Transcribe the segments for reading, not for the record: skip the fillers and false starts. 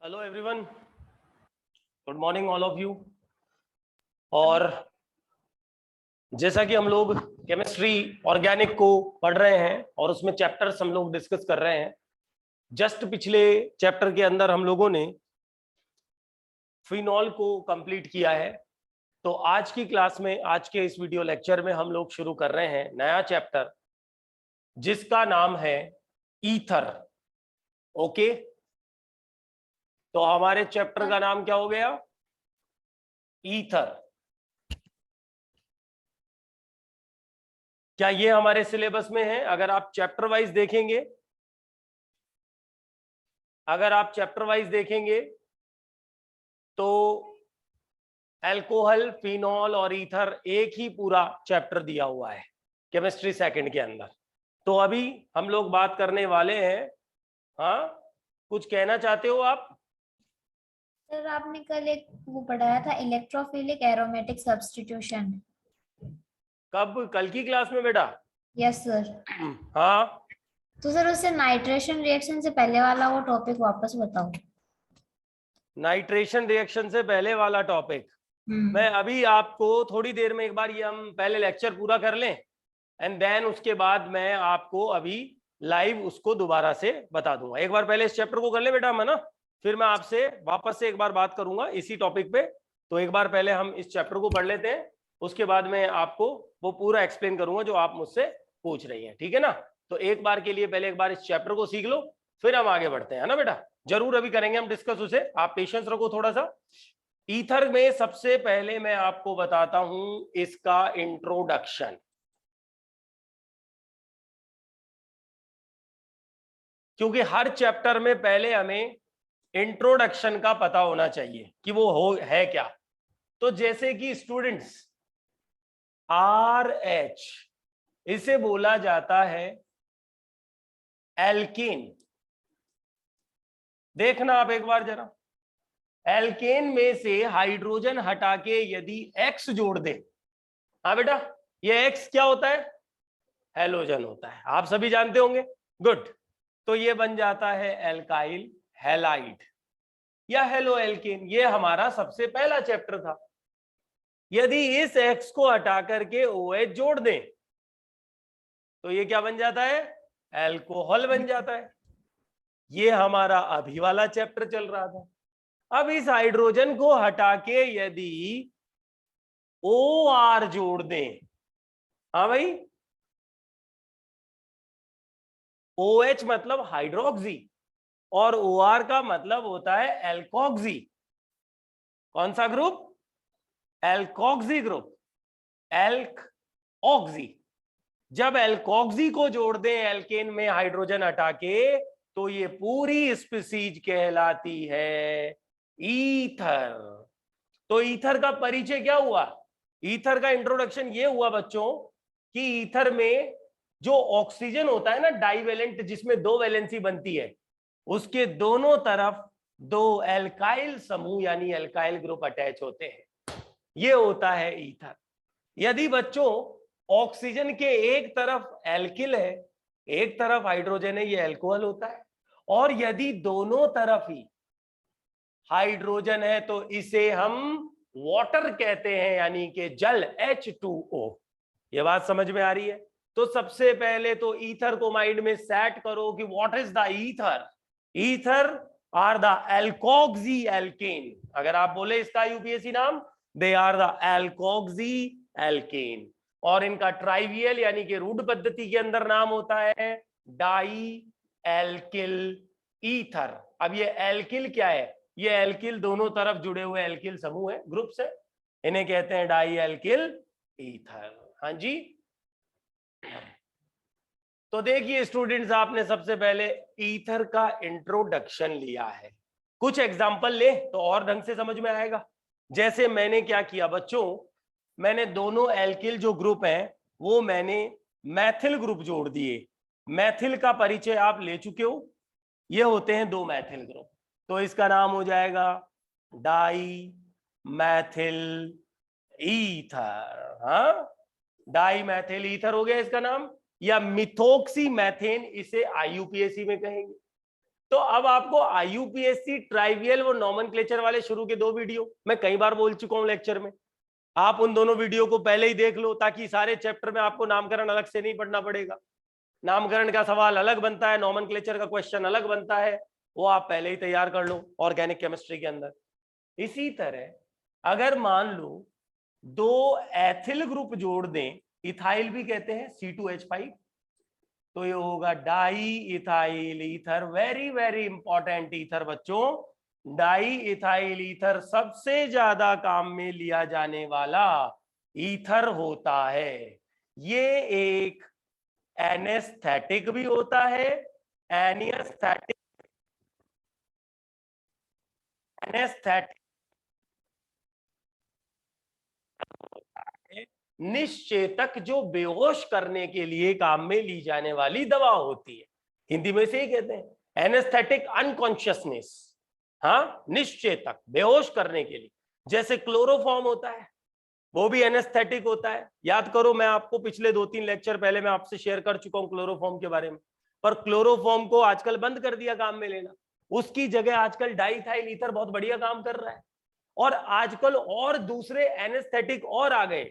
Hello everyone, good morning all of you. और जैसा कि हम लोग केमिस्ट्री ऑर्गेनिक को पढ़ रहे हैं और उसमें चैप्टर्स हम लोग डिस्कस कर रहे हैं। जस्ट पिछले चैप्टर के अंदर हम लोगों ने फिनॉल को कंप्लीट किया है। तो आज की क्लास में, आज के इस वीडियो लेक्चर में हम लोग शुरू कर रहे हैं नया चैप्टर जिसका नाम है ईथर। ओके, तो हमारे चैप्टर का नाम क्या हो गया? ईथर। क्या ये हमारे सिलेबस में है? अगर आप चैप्टर वाइज देखेंगे, तो अल्कोहल, फिनॉल और ईथर एक ही पूरा चैप्टर दिया हुआ है केमिस्ट्री सेकंड के अंदर। तो अभी हम लोग बात करने वाले हैं। हाँ, कुछ कहना चाहते हो आप? सर आपने कल एक वो पढ़ाया था इलेक्ट्रोफिलिक एरोमेटिक सब्स्टिट्यूशन। कब? कल की क्लास में बेटा? Yes sir. हाँ, तो सर उससे नाइट्रेशन रिएक्शन से पहले वाला वो टॉपिक वापस बताओ। नाइट्रेशन रिएक्शन से पहले वाला टॉपिक मैं अभी आपको थोड़ी देर में, एक बार ये हम पहले लेक्चर पूरा कर लें एंड देन उसके बाद मैं आपको अभी लाइव उसको दोबारा से बता दूंगा। एक बार पहले इस चैप्टर को कर ले बेटा, हम, है ना? फिर मैं आपसे वापस से एक बार बात करूंगा इसी टॉपिक पे। तो एक बार पहले हम इस चैप्टर को पढ़ लेते हैं, उसके बाद मैं आपको वो पूरा एक्सप्लेन करूंगा जो आप मुझसे पूछ रही हैं, ठीक है ना? तो एक बार के लिए पहले एक बार इस चैप्टर को सीख लो, फिर हम आगे बढ़ते हैं, है ना बेटा? जरूर अभी करेंगे हम डिस्कस उसे, आप पेशेंस रखो थोड़ा सा। ईथर में सबसे पहले मैं आपको बताता हूं इसका इंट्रोडक्शन। क्योंकि हर चैप्टर में पहले हमें इंट्रोडक्शन का पता होना चाहिए कि वो हो है क्या। तो जैसे कि स्टूडेंट्स, RH इसे बोला जाता है एल्केन। देखना आप एक बार जरा, एल्केन में से हाइड्रोजन हटा के यदि X जोड़ दे, हाँ बेटा, ये X क्या होता है? हैलोजन होता है, आप सभी जानते होंगे। गुड। तो ये बन जाता है एल्काइल हैलाइड या हेलो एल्केन। ये हमारा सबसे पहला चैप्टर था। यदि इस X को हटा करके OH जोड़ दें तो ये क्या बन जाता है? अल्कोहल बन जाता है। ये हमारा अभी वाला चैप्टर चल रहा था। अब इस हाइड्रोजन को हटा के यदि OR जोड़ दें, हाँ भाई, OH मतलब हाइड्रोक्सी और OR का मतलब होता है एल्कोक्सी। कौन सा group? Alkoxy group, elk oxy. जब एल्कोक्सी को जोड़ दें एल्केन में हाइड्रोजन हटा के, तो ये पूरी स्पीसीज कहलाती है ईथर। तो ईथर का परिचय क्या हुआ? ईथर का इंट्रोडक्शन ये हुआ बच्चों कि ईथर में जो ऑक्सीजन होता है ना, डाइवेलेंट, जिसमें दो वैलेंसी बनती है, उसके दोनों तरफ दो एल्काइल समूह यानी एल्काइल ग्रुप अटैच होते हैं। ये होता है ईथर। यदि बच्चों ऑक्सीजन के एक तरफ एल्किल है, एक तरफ हाइड्रोजन है, ये अल्कोहल होता है। और यदि दोनों तरफ ही हाइड्रोजन है तो इसे हम वाटर कहते हैं, यानी कि जल, H2O। ये बात समझ में आ रही है? तो सबसे पहले तो ईथर को माइंड में सेट करो कि what is the ether. Ether are the alkoxy alkane. अगर आप बोले इसका यूपीएससी नाम, they are the alkoxy alkane. और इनका ट्राइवियल यानी कि रूढ़ पद्धति के अंदर नाम होता है डाई एल्किल ईथर। अब ये एल्किल क्या है? ये एल्किल दोनों तरफ जुड़े हुए एल्किल समूह है, ग्रुप से, इन्हें कहते हैं डाई एल्किल ईथर। हाँ जी। तो देखिए स्टूडेंट्स, आपने सबसे पहले ईथर का इंट्रोडक्शन लिया है। कुछ एग्जांपल ले तो और ढंग से समझ में आएगा। जैसे मैंने क्या किया बच्चों, मैंने दोनों एल्किल जो ग्रुप हैं वो मैंने मैथिल ग्रुप जोड़ दिए। मैथिल का परिचय आप ले चुके हो, ये होते हैं दो मैथिल ग्रुप। तो इसका नाम हो जाएगा डाई मैथिल ईथर। हाँ, डाई मैथिल ईथर हो गया इसका नाम, या मिथोक्सी मैथेन, इसे IUPAC में कहेंगे। तो अब आपको IUPAC ट्राइवियल वो नॉमेनक्लेचर वाले शुरू के 2 वीडियो मैं कई बार बोल चुका हूं लेक्चर में, आप उन दोनों वीडियो को पहले ही देख लो ताकि सारे चैप्टर में आपको नामकरण अलग से नहीं पढ़ना पड़ेगा। नामकरण का सवाल अलग बनता है, नॉमेनक्लेचर का क्वेश्चन अलग बनता है, वो आप पहले ही तैयार कर लो ऑर्गेनिक केमिस्ट्री के अंदर। इसी तरह अगर मान लो 2 एथिल ग्रुप जोड़ दें, इथाइल भी कहते हैं C2H5, तो ये होगा die ethyl ether. Very very important ether बच्चों, डाई इथाइल ईथर सबसे ज्यादा काम में लिया जाने वाला ईथर होता है। ये एक एनेस्थेटिक भी होता है, एनिस्थेटिक, एनेस्थेटिक निश्चेतक जो बेहोश करने के लिए काम में ली जाने वाली दवा होती है, हिंदी में से ही कहते हैं एनेस्थेटिक अनकॉन्शियसनेस। हाँ, निश्चेतक बेहोश करने के लिए, जैसे क्लोरोफॉर्म होता है वो भी एनेस्थेटिक होता है। याद करो, मैं आपको पिछले 2-3 लेक्चर पहले मैं आपसे शेयर कर चुका हूं क्लोरोफॉर्म के बारे में, पर क्लोरोफॉर्म को आजकल बंद कर दिया काम में लेना, उसकी जगह आजकल डाइथाइल ईथर बहुत बढ़िया काम कर रहा है। और आजकल और दूसरे एनेस्थेटिक और आ गए।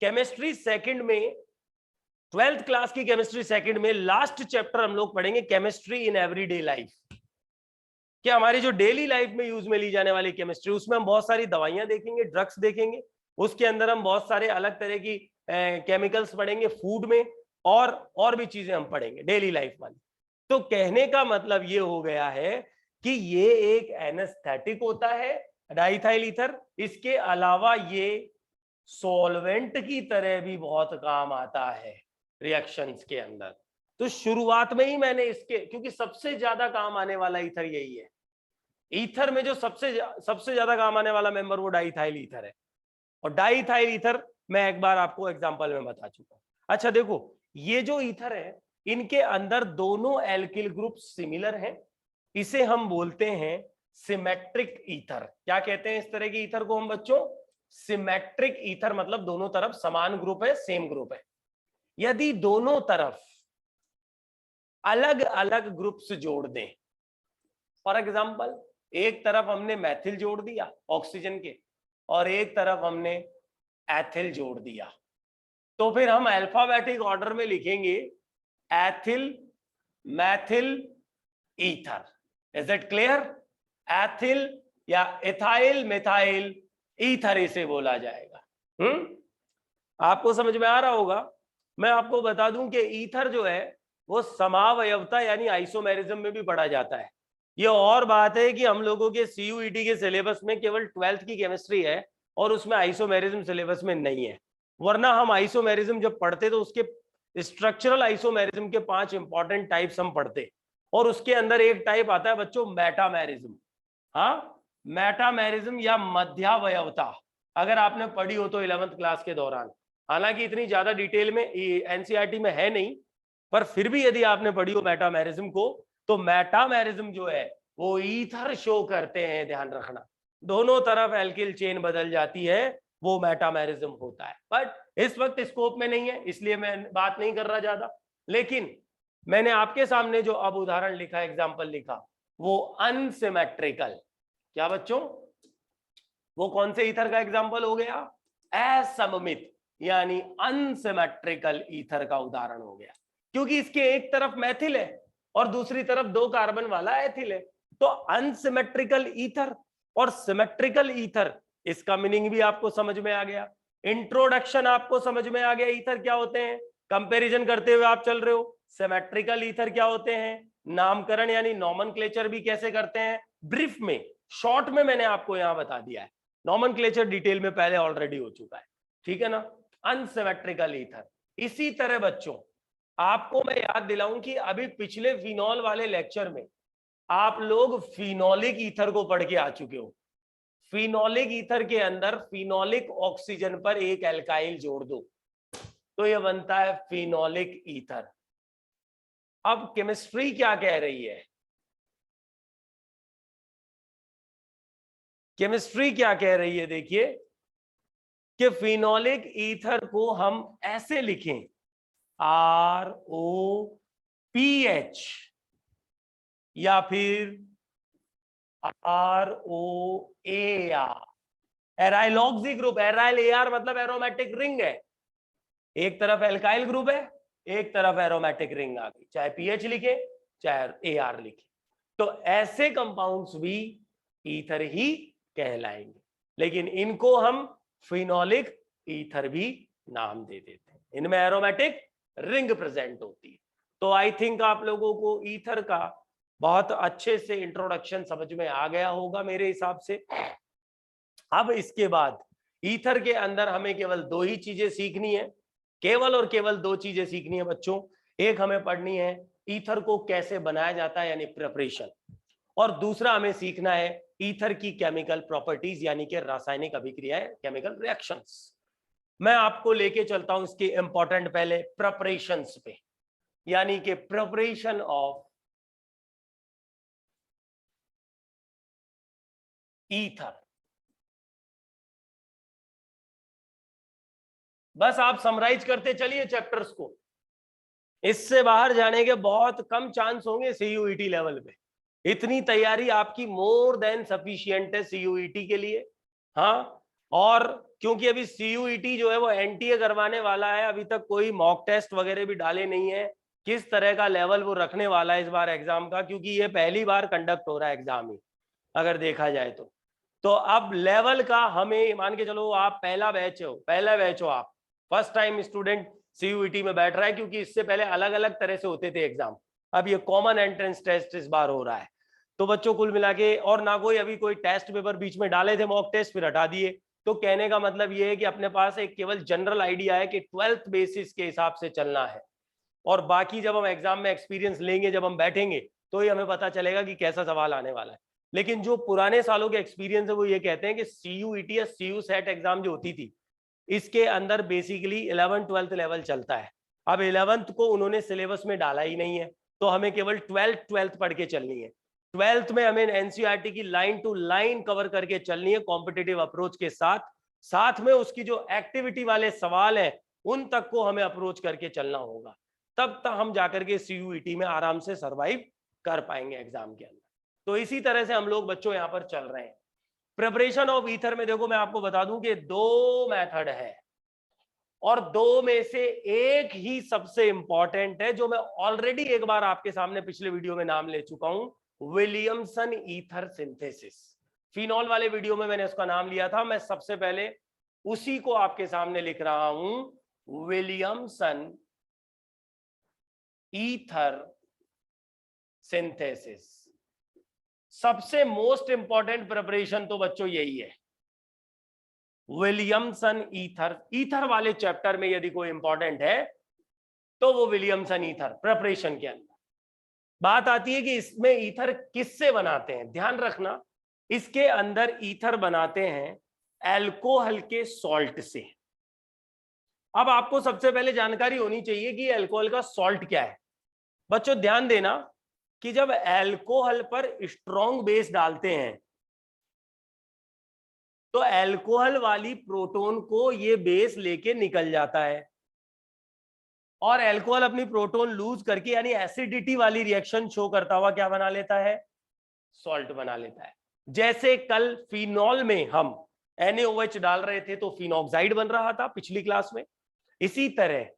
केमिस्ट्री सेकंड में, 12th क्लास की केमिस्ट्री सेकंड में लास्ट चैप्टर हम लोग पढ़ेंगे केमिस्ट्री इन एवरीडे लाइफ, कि हमारी जो डेली लाइफ में यूज में ली जाने वाली केमिस्ट्री, उसमें हम बहुत सारी दवाइयां देखेंगे, ड्रग्स देखेंगे, उसके अंदर हम बहुत सारे अलग तरह की केमिकल्स पढ़ेंगे फूड में, और भी चीजें हम पढ़ेंगे डेली लाइफ वाली। तो कहने का मतलब ये हो गया है कि ये एक एनेस्थेटिक होता है डाइथाइल ईथर, इसके अलावा ये सॉल्वेंट की तरह भी बहुत काम आता है रिएक्शंस के अंदर। तो शुरुआत में ही मैंने इसके, क्योंकि सबसे ज्यादा काम आने वाला ईथर यही है, ईथर में जो सबसे ज्यादा काम आने वाला मेंबर वो डाइथाइल ईथर है। और डाइथाइल ईथर मैं एक बार आपको एग्जांपल में बता चुका हूं। अच्छा देखो, ये जो ईथर है इनके अंदर दोनों एल्किल ग्रुप सिमिलर हैं, इसे हम बोलते हैं सिमेट्रिक ईथर। क्या कहते हैं इस तरह की ईथर को हम बच्चों? सिमेट्रिक ईथर, मतलब दोनों तरफ समान ग्रुप है, सेम ग्रुप है। यदि दोनों तरफ अलग अलग ग्रुप्स जोड़ दें, फॉर एग्जांपल एक तरफ हमने मैथिल जोड़ दिया ऑक्सीजन के और एक तरफ हमने एथिल जोड़ दिया, तो फिर हम अल्फाबेटिक ऑर्डर में लिखेंगे ethyl Maithil ether. Is it clear? Ethyl या इथाइल मिथाइल ईथर इसे बोला जाएगा। आपको समझ में आ रहा होगा। मैं आपको बता दूं कि ईथर जो है वो समावयवता यानी आइसोमेरिज्म में भी पढ़ा जाता है। ये और बात है कि हम लोगों के CUET के सिलेबस में केवल 12th की केमिस्ट्री है और उसमें आइसोमेरिज्म सिलेबस में नहीं है, वरना हम आइसोमेरिज्म जब पढ़ते तो उसके स्ट्रक्चरल आइसोमेरिज्म के 5 इंपॉर्टेंट टाइप्स हम पढ़ते, और उसके अंदर एक टाइप आता है बच्चों मेटामेरिज्म। हाँ, मेटामेरिज्म या मध्यावयवता, अगर आपने पढ़ी हो तो 11th क्लास के दौरान, हालांकि इतनी ज्यादा डिटेल में NCERT में है नहीं, पर फिर भी यदि आपने पढ़ी हो मेटामेरिज्म को, तो मेटामेरिज्म जो है वो ईथर शो करते हैं, ध्यान रखना, दोनों तरफ एल्किल चेन बदल जाती है, वो मेटामेरिज्म होता है। बट इस वक्त स्कोप में नहीं है इसलिए मैं बात नहीं कर रहा ज्यादा, लेकिन मैंने आपके सामने जो अब उदाहरण लिखा, एग्जाम्पल लिखा, वो अनसिमेट्रिकल, क्या बच्चों, वो कौन से ईथर का एग्जाम्पल हो गया? असममित यानी अनसिमेट्रिकल ईथर का उदाहरण हो गया, क्योंकि इसके एक तरफ मैथिल है और दूसरी तरफ 2 कार्बन वाला एथिल है। तो अनसिमेट्रिकल ईथर और सिमेट्रिकल ईथर, इसका मीनिंग भी आपको समझ में आ गया, इंट्रोडक्शन आपको समझ में आ गया ईथर क्या होते हैं, कंपैरिजन करते हुए आप चल रहे हो। सिमेट्रिकल ईथर क्या होते हैं, नामकरण यानी नॉमेनक्लेचर भी कैसे करते हैं, ब्रीफ में, शॉर्ट में मैंने आपको यहां बता दिया है, नॉमेनक्लेचर डिटेल में पहले ऑलरेडी हो चुका है, ठीक है ना। Unsymmetrical ether. इसी तरह बच्चों आपको मैं याद दिलाऊं कि अभी पिछले फिनॉल वाले लेक्चर में आप लोग फिनोलिक ईथर को पढ़ के आ चुके हो। फिनोलिक ईथर के अंदर फिनोलिक ऑक्सीजन पर एक एल्काइल जोड़ दो तो यह बनता है फिनोलिक ईथर। अब केमिस्ट्री क्या कह रही है, केमिस्ट्री क्या कह रही है, देखिए कि फिनोलिक ईथर को हम ऐसे लिखें, ROPH, या फिर ROAR, एराइलॉक्सी ग्रुप। एराइल AR मतलब एरोमेटिक रिंग है, एक तरफ एल्काइल ग्रुप है, एक तरफ एरोमेटिक रिंग आ गई, चाहे पीएच लिखे चाहे AR लिखे। तो ऐसे कंपाउंड्स भी ईथर ही कहलाएंगे, लेकिन इनको हम फिनोलिक ईथर भी नाम दे देते हैं, इनमें एरोमेटिक रिंग प्रेजेंट होती है। तो आई थिंक आप लोगों को ईथर का बहुत अच्छे से इंट्रोडक्शन समझ में आ गया होगा मेरे हिसाब से। अब इसके बाद ईथर के अंदर हमें केवल दो ही चीजें सीखनी है, केवल और केवल दो चीजें सीखनी है बच्चों। एक हमें पढ़नी है ईथर को कैसे बनाया जाता है यानी प्रिपरेशन, और दूसरा हमें सीखना है ईथर की केमिकल प्रॉपर्टीज यानी कि रासायनिक अभिक्रियाएं, केमिकल रिएक्शंस। मैं आपको लेके चलता हूं इसके इंपॉर्टेंट पहले प्रिपरेशंस पे, यानी कि प्रिपरेशन ऑफ ईथर। बस आप समराइज करते चलिए चैप्टर्स को, इससे बाहर जाने के बहुत कम चांस होंगे सीयूईटी लेवल पे। इतनी तैयारी आपकी मोर देन सफिशिएंट है सीयूईटी के लिए। हाँ, और क्योंकि अभी सीयूईटी जो है वो एनटीए करवाने वाला है, अभी तक कोई मॉक टेस्ट वगैरह भी डाले नहीं है, किस तरह का लेवल वो रखने वाला है इस बार एग्जाम का, क्योंकि ये पहली बार कंडक्ट हो रहा है एग्जाम ही अगर देखा जाए तो अब लेवल का हमें मान के चलो, आप पहला बैच हो, आप फर्स्ट टाइम स्टूडेंट सीयूईटी में बैठ रहा है, क्योंकि इससे पहले अलग अलग तरह से होते थे एग्जाम, अब ये कॉमन एंट्रेंस टेस्ट इस बार हो रहा है। तो बच्चों कुल मिला के, और ना कोई अभी कोई टेस्ट पेपर बीच में डाले थे मॉक टेस्ट फिर हटा दिए, तो कहने का मतलब ये है कि अपने पास एक केवल जनरल आइडिया है कि 12th बेसिस के हिसाब से चलना है, और बाकी जब हम एग्जाम में एक्सपीरियंस लेंगे, जब हम बैठेंगे तो ही हमें पता चलेगा कि कैसा सवाल आने वाला है। लेकिन जो पुराने सालों के एक्सपीरियंस है वो ये कहते हैं कि सीयूईटी या सीयू सेट एग्जाम जो होती थी, इसके अंदर बेसिकली 11th 12th लेवल चलता है। अब 11th को उन्होंने सिलेबस में डाला ही नहीं है, तो हमें केवल 12th पढ़ के चलनी है। 12th में हमें एनसीईआरटी की लाइन टू लाइन कवर करके चलनी है कॉम्पिटिटिव अप्रोच के साथ, साथ में उसकी जो एक्टिविटी वाले सवाल है उन तक को हमें अप्रोच करके चलना होगा, तब तक हम जाकर के सीयूईटी में आराम से सरवाइव कर पाएंगे एग्जाम के अंदर। तो इसी तरह से हम लोग बच्चों यहाँ पर चल रहे हैं। प्रिपरेशन ऑफ ईथर में देखो मैं आपको बता दूं कि दो मेथड है, और दो में से एक ही सबसे इंपॉर्टेंट है, जो मैं ऑलरेडी एक बार आपके सामने पिछले वीडियो में नाम ले चुका हूं, विलियमसन ईथर सिंथेसिस। फिनॉल वाले वीडियो में मैंने उसका नाम लिया था, मैं सबसे पहले उसी को आपके सामने लिख रहा हूं, विलियमसन ईथर सिंथेसिस। सबसे मोस्ट इंपॉर्टेंट प्रिपरेशन तो बच्चों यही है, विलियमसन ईथर। ईथर वाले चैप्टर में यदि कोई इंपॉर्टेंट है तो वो विलियमसन ईथर प्रिपरेशन के अंदर। बात आती है कि इसमें ईथर किससे बनाते हैं, ध्यान रखना, इसके अंदर ईथर बनाते हैं अल्कोहल के सॉल्ट से। अब आपको सबसे पहले जानकारी होनी चाहिए कि अल्कोहल का सॉल्ट क्या है। बच्चों ध्यान देना कि जब अल्कोहल पर स्ट्रॉन्ग बेस डालते हैं तो अल्कोहल वाली प्रोटोन को ये बेस लेके निकल जाता है, और अल्कोहल अपनी प्रोटोन लूज करके यानी एसिडिटी वाली रिएक्शन शो करता हुआ क्या बना लेता है, सॉल्ट बना लेता है। जैसे कल फिनॉल में हम NaOH डाल रहे थे तो फिनॉक्साइड बन रहा था पिछली क्लास में, इसी तरह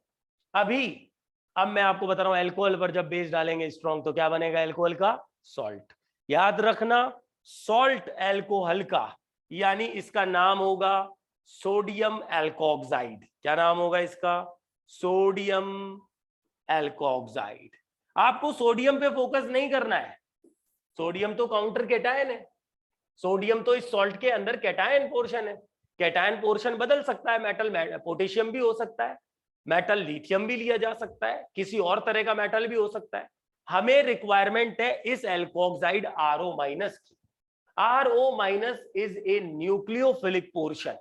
अब मैं आपको बता रहा हूं अल्कोहल पर जब बेस डालेंगे स्ट्रॉन्ग तो क्या बनेगा, अल्कोहल का सॉल्ट। याद रखना, सॉल्ट अल्कोहल का, यानी इसका नाम होगा सोडियम एल्कोक्साइड। क्या नाम होगा इसका, सोडियम एल्कोक्साइड। आपको सोडियम पे फोकस नहीं करना है, सोडियम तो काउंटर कैटायन है, सोडियम तो इस सॉल्ट के अंदर कैटायन पोर्शन है। कैटायन पोर्शन बदल सकता है, मेटल पोटेशियम भी हो सकता है, मेटल लिथियम भी लिया जा सकता है, किसी और तरह का मेटल भी हो सकता है। हमें रिक्वायरमेंट है इस एल्कोक्साइड RO- की। RO- is a nucleophilic portion,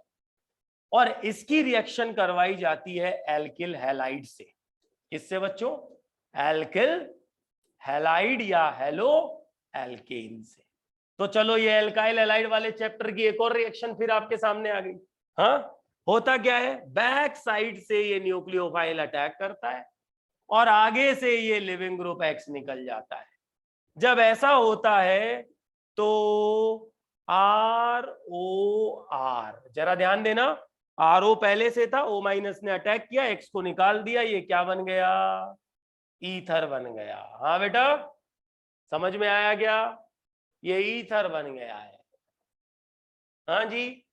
और इसकी रिएक्शन करवाई जाती है एल्किल हैलाइड से। किससे बच्चों, एल्किल हैलाइड या हेलो एल्केन से। तो चलो ये एल्काइल हैलाइड वाले चैप्टर की एक और रिएक्शन फिर आपके सामने आ गई। हाँ, होता क्या है, बैक साइड से ये न्यूक्लियोफाइल अटैक करता है और आगे से ये लिविंग ग्रुप X निकल जाता है। जब ऐसा होता है तो ROR, जरा ध्यान देना, RO पहले से था, O माइनस ने अटैक किया, X को निकाल दिया, ये क्या बन गया, ईथर बन गया। हाँ बेटा, समझ में आया क्या, ये ईथर बन गया है। हाँ जी,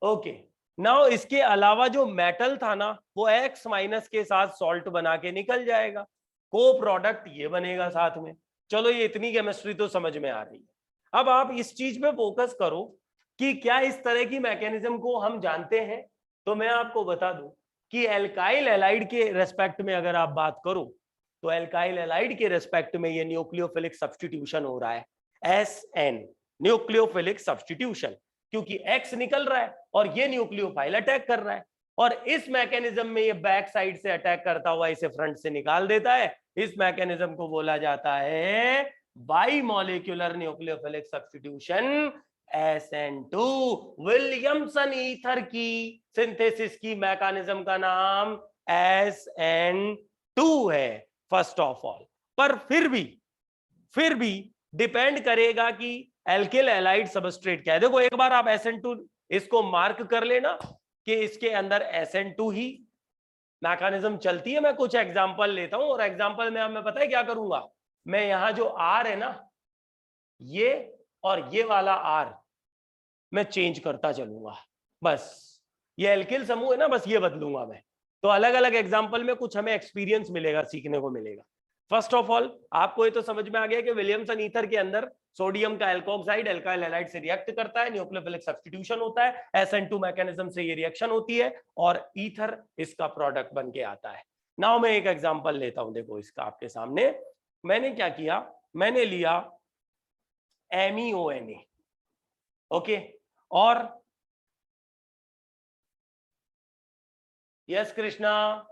ओके। नाउ इसके अलावा जो मेटल था ना, वो X माइनस के साथ सॉल्ट बना के निकल जाएगा, को प्रोडक्ट ये बनेगा साथ में। चलो, ये इतनी केमिस्ट्री तो समझ में आ रही है। अब आप इस चीज पे फोकस करो कि क्या इस तरह की मैकेनिज्म को हम जानते हैं। तो मैं आपको बता दूं कि एल्काइल एलाइड के रेस्पेक्ट में अगर आप बात करो, तो एल्काइल एलाइड के रेस्पेक्ट में ये न्यूक्लियोफिलिक सब्स्टिट्यूशन हो रहा है, SN, न्यूक्लियोफिलिक सब्स्टिट्यूशन, क्योंकि X निकल रहा है और ये न्यूक्लियोफाइल अटैक कर रहा है, और इस मैकेनिज्म में ये बैक साइड से अटैक करता हुआ इसे फ्रंट से निकाल देता है। इस मैकेनिज्म को बोला जाता है bimolecular nucleophilic substitution, SN2। Williamson ether की सिंथेसिस की मैकेनिज्म का नाम SN2 है, फर्स्ट ऑफ ऑल। पर फिर भी डिपेंड करेगा कि एल्किल एलाइड सबस्ट्रेट क्या है। देखो, एक बार आप SN2 इसको मार्क कर लेना कि इसके अंदर SN2 ही मैकेनिज्म चलती है। मैं कुछ एग्जांपल लेता हूं, और एग्जांपल में मैं पता है क्या करूंगा, मैं यहां जो R है ना, ये और ये वाला R मैं चेंज करता चलूंगा, बस। ये एल्किल समूह है ना, बस ये बदलूंगा मैं। तो अलग अलग एग्जांपल में कुछ हमें एक्सपीरियंस मिलेगा, सीखने को मिलेगा। फर्स्ट ऑफ ऑल, आपको ये तो समझ में आ गया कि विलियमसन ईथर के अंदर सोडियम का एल्कोक्साइड एल्काइल हैलाइड से रिएक्ट करता है, न्यूक्लियोफिलिक सब्स्टिट्यूशन होता है, SN2 मैकेनिज्म से ये रिएक्शन होती है और ईथर इसका प्रोडक्ट बन के आता है। नाउ मैं एक एग्जांपल लेता हूं, देखो इसका आपके सामने। मैंने क्या किया, मैंने लिया MEONA, ओके, और यस कृष्णा,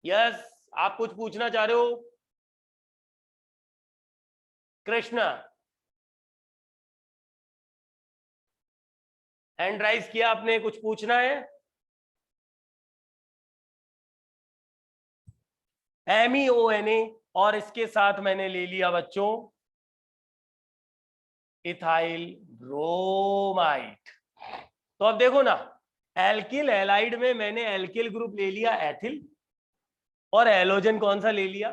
यस, आप कुछ पूछना चाह रहे हो कृष्णा? हैंड राइज किया आपने, कुछ पूछना है? MEONA, और इसके साथ मैंने ले लिया बच्चों इथाइल ब्रोमाइड। तो अब देखो ना, एल्किल हैलाइड में मैंने एल्किल ग्रुप ले लिया एथिल, और एलोजन कौन सा ले लिया।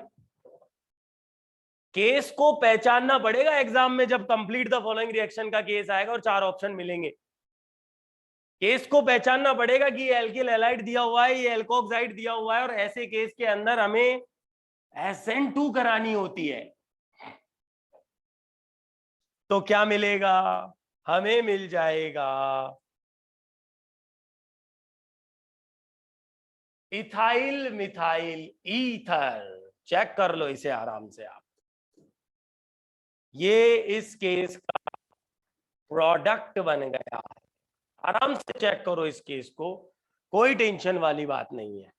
केस को पहचानना पड़ेगा एग्जाम में, जब कंप्लीट द फॉलोइंग रिएक्शन का केस आएगा और 4 ऑप्शन मिलेंगे। केस को पहचानना पड़ेगा कि ये एल्किल हैलाइड दिया हुआ है, ये एल्कोक्साइड दिया हुआ है, और ऐसे केस के अंदर हमें SN2 करानी होती है। तो क्या मिलेगा, हमें मिल जाएगा इथाइल मिथाइल ईथर। चेक कर लो इसे आराम से आप, ये इस केस का प्रोडक्ट बन गया। आराम से चेक करो इस केस को, कोई टेंशन वाली बात नहीं है।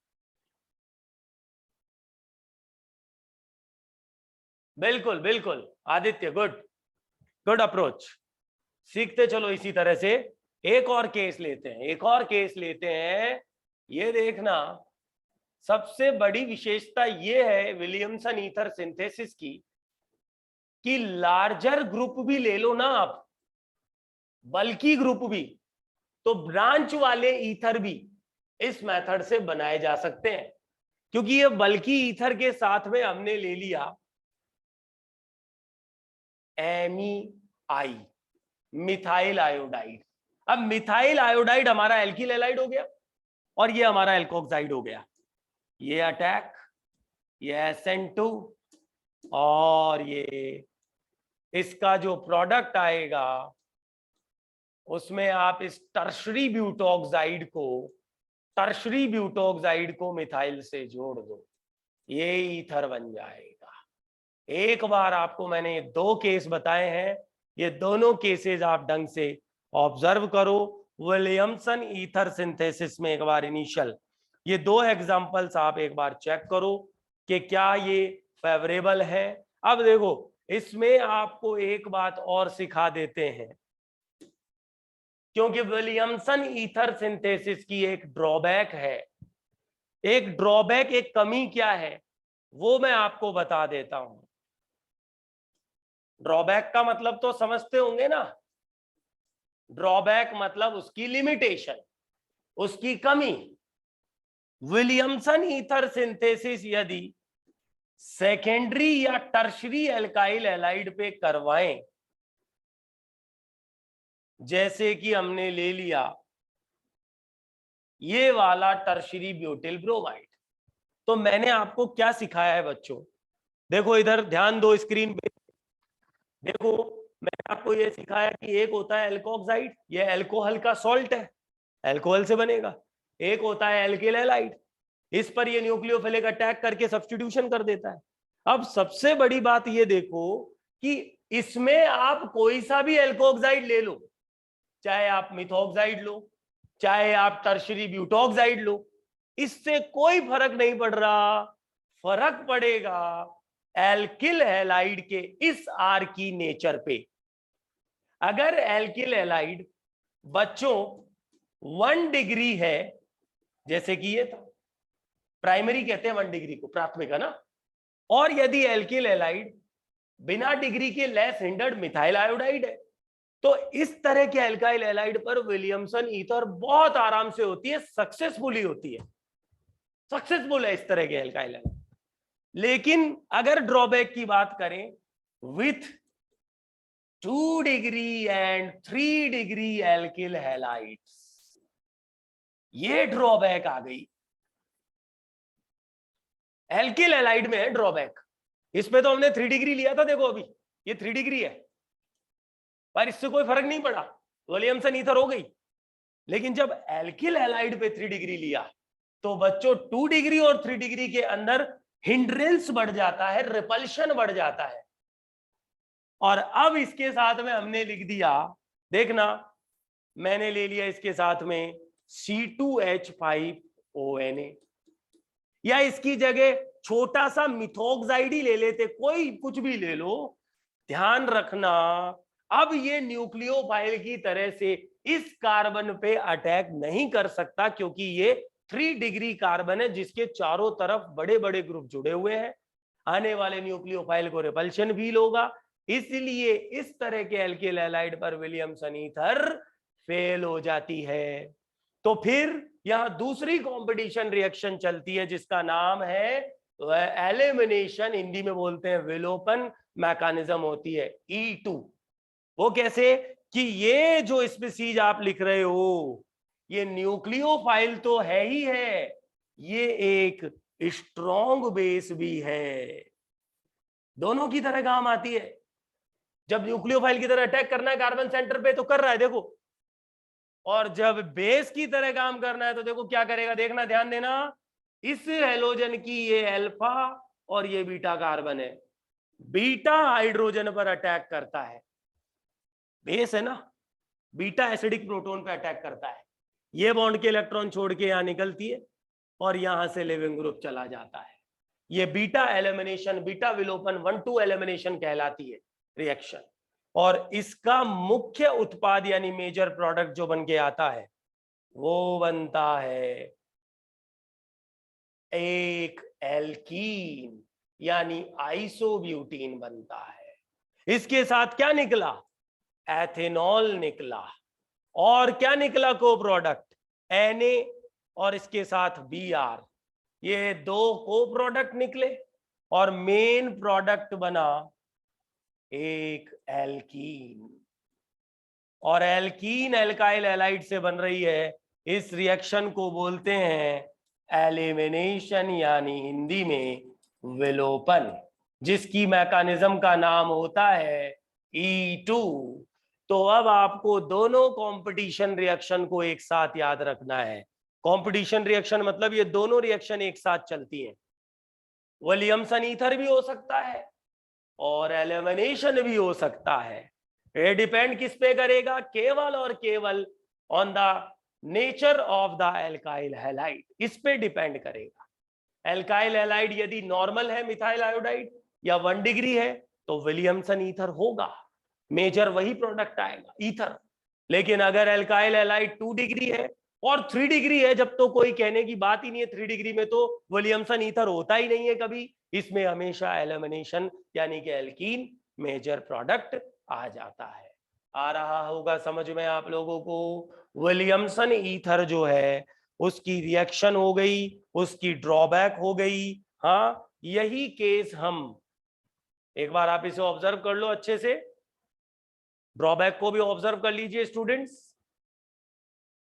बिल्कुल बिल्कुल आदित्य, गुड गुड अप्रोच। सीखते चलो इसी तरह से। एक और केस लेते हैं, एक और केस लेते हैं। ये देखना, सबसे बड़ी विशेषता ये है विलियमसन ईथर सिंथेसिस की कि लार्जर ग्रुप भी ले लो ना आप, बल्कि ग्रुप भी, तो ब्रांच वाले ईथर भी इस मेथड से बनाए जा सकते हैं। क्योंकि ये बल्कि ईथर के साथ में हमने ले लिया MEI, मिथाइल आयोडाइड। अब मिथाइल आयोडाइड हमारा एल्किल हैलाइड हो गया, और ये हमारा एल्कोक्साइड हो गया। ये अटैक, ये SN2, और ये इसका जो प्रोडक्ट आएगा उसमें आप इस टर्शरी ब्यूटोक्साइड को मिथाइल से जोड़ दो, ये ईथर बन जाएगा। एक बार आपको मैंने ये 2 केस बताए हैं, ये दोनों केसेस आप ढंग से ऑब्जर्व करो। विलियमसन ईथर सिंथेसिस में एक बार इनिशियल ये 2 एग्जांपल्स आप एक बार चेक करो कि क्या ये फेवरेबल है। अब देखो, इसमें आपको एक बात और सिखा देते हैं, क्योंकि विलियमसन ईथर सिंथेसिस की एक ड्रॉबैक है, एक ड्रॉबैक, एक कमी क्या है वो मैं आपको बता देता हूं। ड्रॉबैक का मतलब तो समझते होंगे ना। ड्रॉबैक मतलब उसकी लिमिटेशन, उसकी कमी। विलियमसन ईथर सिंथेसिस यदि सेकेंडरी या टर्शरी एल्काइल हैलाइड पे करवाएं, जैसे कि हमने ले लिया ये वाला टर्शरी ब्यूटिल ब्रोमाइड, तो मैंने आपको क्या सिखाया है बच्चों? देखो इधर ध्यान दो स्क्रीन पे। देखो मैंने आपको ये सिखाया कि एक होता है एल्कोक्साइड, ये एल्कोहल का सॉल्ट है, एल्कोहल से बनेगा। एक होता है एल्किल हैलाइड, इस पर ये न्यूक्लियोफिलिक अटैक करके सब्स्टिट्यूशन कर देता है। अब सबसे बड़ी बात ये देखो कि इसमें आप कोई सा भी एल्कोक्साइड ले लो, चाहे आप मिथॉक्साइड लो, चाहे आप टर्शरी ब्यूटॉक्साइड लो, इससे कोई फर्क नहीं पड़ रहा। फर्क पड़ेगा एल्किल हैलाइड के इस आर की नेचर पे। अगर एल्किल हैलाइड बच्चों 1 डिग्री है, जैसे कि ये था, प्राइमरी कहते हैं 1 डिग्री को, प्राथमिक है ना। और यदि एल्किल हैलाइड बिना डिग्री के लेस हिंडर्ड मिथाइल आयोडाइड है, तो इस तरह के एल्काइल हैलाइड पर विलियमसन ईथर बहुत आराम से होती है, सक्सेसफुली होती है, सक्सेसफुल है इस तरह के एल्काइल हैलाइड। लेकिन अगर ड्रॉबैक की बात करें, with 2 degree and 3 degree alkyl halides, ये ड्रॉबैक आ गई। एल्किल हैलाइड में है ड्रॉबैक, इसमें तो हमने 3 डिग्री लिया था, देखो अभी ये 3 डिग्री है, पर इससे कोई फर्क नहीं पड़ा, विलियमसन ईथर हो गई। लेकिन जब एल्किल हैलाइड पे 3 डिग्री लिया, तो बच्चों 2 डिग्री और 3 डिग्री के अंदर हिंड्रेंस बढ़ जाता है, रिपल्शन बढ़ जाता है। और अब इसके साथ में हमने लिख दिया, देखना मैंने ले लिया इसके साथ में C2H5ONA, या इसकी जगह छोटा सा मिथॉक्साइड ही ले लेते, कोई कुछ भी ले लो। ध्यान रखना अब ये न्यूक्लियोफाइल की तरह से इस कार्बन पे अटैक नहीं कर सकता, क्योंकि ये 3 डिग्री कार्बन है जिसके चारों तरफ बड़े बड़े ग्रुप जुड़े हुए हैं। आने वाले न्यूक्लियोफाइल को रिपल्शन फील होगा, इसलिए इस तरह के एल्किल हैलाइड पर विलियमसन ईथर फेल हो जाती है। तो फिर यहां दूसरी कंपटीशन रिएक्शन चलती है जिसका नाम है एलिमिनेशन, हिंदी में बोलते हैं विलोपन मैकेनिज्म होती है, E2। वो कैसे कि ये जो स्पीसीज आप लिख रहे हो, ये न्यूक्लियोफाइल तो है ही है, ये एक स्ट्रॉन्ग बेस भी है, दोनों की तरह काम आती है। जब न्यूक्लियोफाइल की तरह अटैक करना है कार्बन सेंटर पे तो कर रहा है, देखो, और जब बेस की तरह काम करना है तो देखो क्या करेगा, देखना ध्यान देना। इस हेलोजन की ये अल्फा और ये बीटा कार्बन है, बीटा हाइड्रोजन पर अटैक करता है, बेस है ना, बीटा एसिडिक प्रोटॉन पे अटैक करता है, ये बॉन्ड के इलेक्ट्रॉन छोड़ के यहां निकलती है और यहां से लिविंग ग्रुप चला जाता है। ये बीटा एलिमिनेशन, बीटा विलोपन 1,2 एलिमिनेशन कहलाती है रिएक्शन। और इसका मुख्य उत्पाद यानी मेजर प्रोडक्ट जो बन के आता है वो बनता है एक एल्कीन यानी आइसोब्यूटीन बनता है। इसके साथ क्या निकला, एथेनॉल निकला, और क्या निकला को प्रोडक्ट Na, और इसके साथ Br, ये 2 को प्रोडक्ट निकले और मेन प्रोडक्ट बना एक एल्कीन। और एल्कीन एल्काइल हैलाइड से बन रही है, इस रिएक्शन को बोलते हैं एलिमिनेशन यानी हिंदी में विलोपन, जिसकी मैकेनिज्म का नाम होता है E2। तो अब आपको दोनों कंपटीशन रिएक्शन को एक साथ याद रखना है। कंपटीशन रिएक्शन मतलब ये दोनों रिएक्शन एक साथ चलती हैं, विलियमसन ईथर भी हो सकता है और एलिमिनेशन भी हो सकता है। ये डिपेंड किस पे करेगा, केवल और केवल on the nature of the alkyl halide, इस पे डिपेंड करेगा। एल्काइल हैलाइड यदि नॉर्मल है मिथाइल आयोडाइड या 1 डिग्री है तो विलियमसन ईथर होगा, मेजर वही प्रोडक्ट आएगा ईथर। लेकिन अगर एल्काइल हैलाइड 2 डिग्री है और 3 डिग्री है जब तो कोई कहने की बात ही नहीं है। 3 डिग्री में तो विलियमसन ईथर होता ही नहीं है कभी, इसमें हमेशा एलिमिनेशन यानी कि एल्कीन मेजर प्रोडक्ट आ जाता है। आ रहा होगा समझ में आप लोगों को। विलियमसन ईथर जो है उसकी रिएक्शन हो गई, उसकी ड्रॉबैक हो गई। हाँ, यही केस हम, एक बार आप इसे ऑब्जर्व कर लो अच्छे से, ड्रॉबैक को भी ऑब्जर्व कर लीजिए स्टूडेंट्स।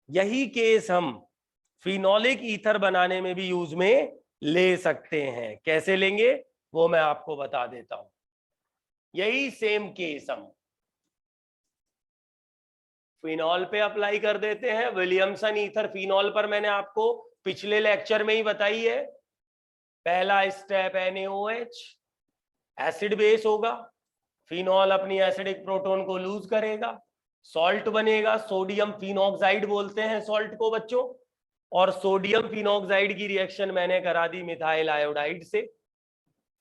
यही केस हम फिनोलिक ईथर बनाने में भी यूज में ले सकते हैं। कैसे लेंगे वो मैं आपको बता देता हूं। यही सेम केस हम फिनॉल पे अप्लाई कर देते हैं। विलियमसन ईथर फिनॉल पर मैंने आपको पिछले लेक्चर में ही बताई है। पहला स्टेप NaOH, एसिड बेस होगा, फिनॉल अपनी एसिडिक प्रोटॉन को लूज करेगा, सॉल्ट बनेगा, सोडियम फिनॉक्साइड बोलते हैं सॉल्ट को बच्चों। और सोडियम फिनॉक्साइड की रिएक्शन मैंने करा दी मिथाइल आयोडाइड से,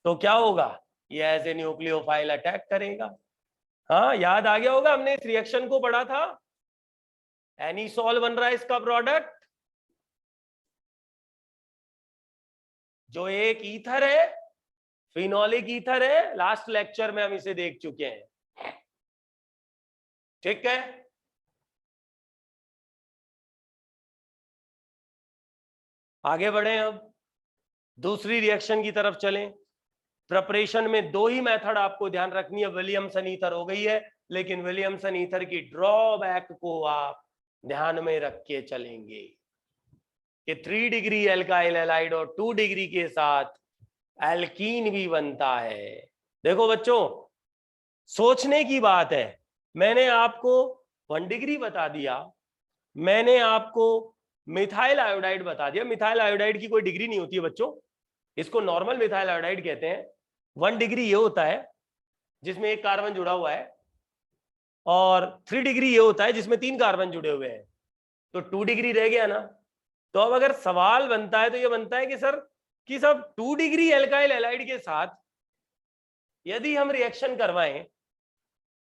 तो क्या होगा, ये एज ए न्यूक्लियोफाइल अटैक करेगा। हाँ, याद आ गया होगा, हमने इस रिएक्शन को पढ़ा था। एनीसॉल बन रहा है इसका प्रोडक्ट, जो एक ईथर है, फिनोलिक ईथर है। लास्ट लेक्चर में हम इसे देख चुके हैं। ठीक है, आगे बढ़े, अब दूसरी रिएक्शन की तरफ चलें। प्रिपरेशन में दो ही मेथड आपको ध्यान रखनी है। विलियमसन ईथर हो गई है, लेकिन विलियमसन ईथर की ड्रॉबैक को आप ध्यान में रख के चलेंगे कि 3 डिग्री एल्काइल हैलाइड और 2 डिग्री के साथ एल्कीन भी बनता है। देखो बच्चों, सोचने की बात है। मैंने आपको 1 डिग्री बता दिया, मैंने आपको मिथाइल आयोडाइड बता दिया। मिथाइल आयोडाइड की कोई डिग्री नहीं होती है बच्चों, इसको नॉर्मल मिथाइल आयोडाइड कहते हैं। 1 डिग्री ये होता है जिसमें एक कार्बन जुड़ा हुआ है, और 3 डिग्री ये होता है जिसमें 3 कार्बन जुड़े हुए हैं। तो 2 डिग्री रह गया ना। तो अब अगर सवाल बनता है तो ये बनता है कि सर कि सब 2 डिग्री एल्काइल हैलाइड के साथ यदि हम रिएक्शन करवाएं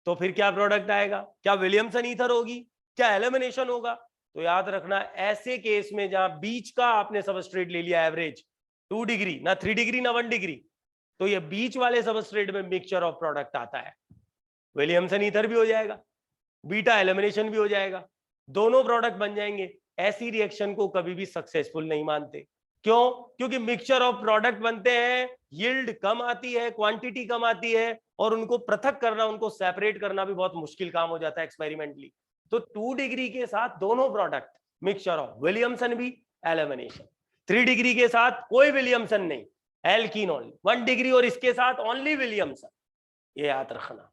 तो फिर क्या प्रोडक्ट आएगा, क्या विलियमसन ईथर होगी, क्या एलिमिनेशन होगा। तो याद रखना, ऐसे केस में जहां बीच का आपने सबस्ट्रेट ले लिया एवरेज 2 डिग्री, ना 3 डिग्री ना 1 डिग्री, तो ये बीच वाले सबस्ट्रेट में मिक्सचर ऑफ प्रोडक्ट आता है। विलियमसन ईथर भी हो जाएगा, बीटा एलिमिनेशन भी हो जाएगा, दोनों प्रोडक्ट बन जाएंगे। ऐसी रिएक्शन को कभी भी सक्सेसफुल नहीं मानते। क्यों? क्योंकि मिक्सचर ऑफ प्रोडक्ट बनते हैं, यील्ड कम आती है, क्वांटिटी कम आती है, और उनको पृथक करना, उनको सेपरेट करना भी बहुत मुश्किल काम हो जाता है एक्सपेरिमेंटली। तो 2 डिग्री के साथ दोनों प्रोडक्ट मिक्सचर ऑफ विलियमसन भी, एलिमिनेशन। 3 डिग्री के साथ कोई विलियमसन नहीं, एल्कीन ओनली। 1 डिग्री और इसके साथ ओनली विलियमसन, ये याद रखना।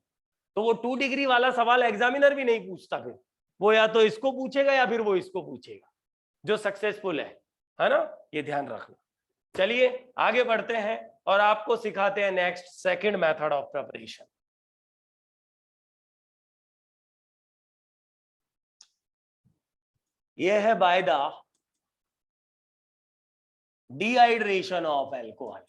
तो वो 2 डिग्री वाला सवाल एग्जामिनर भी नहीं पूछता, फिर वो या तो इसको पूछेगा या फिर वो इसको पूछेगा, जो सक्सेसफुल है ना, ये ध्यान रखना। चलिए आगे बढ़ते हैं और आपको सिखाते हैं next second method of preparation. ये है by the dehydration of alcohol.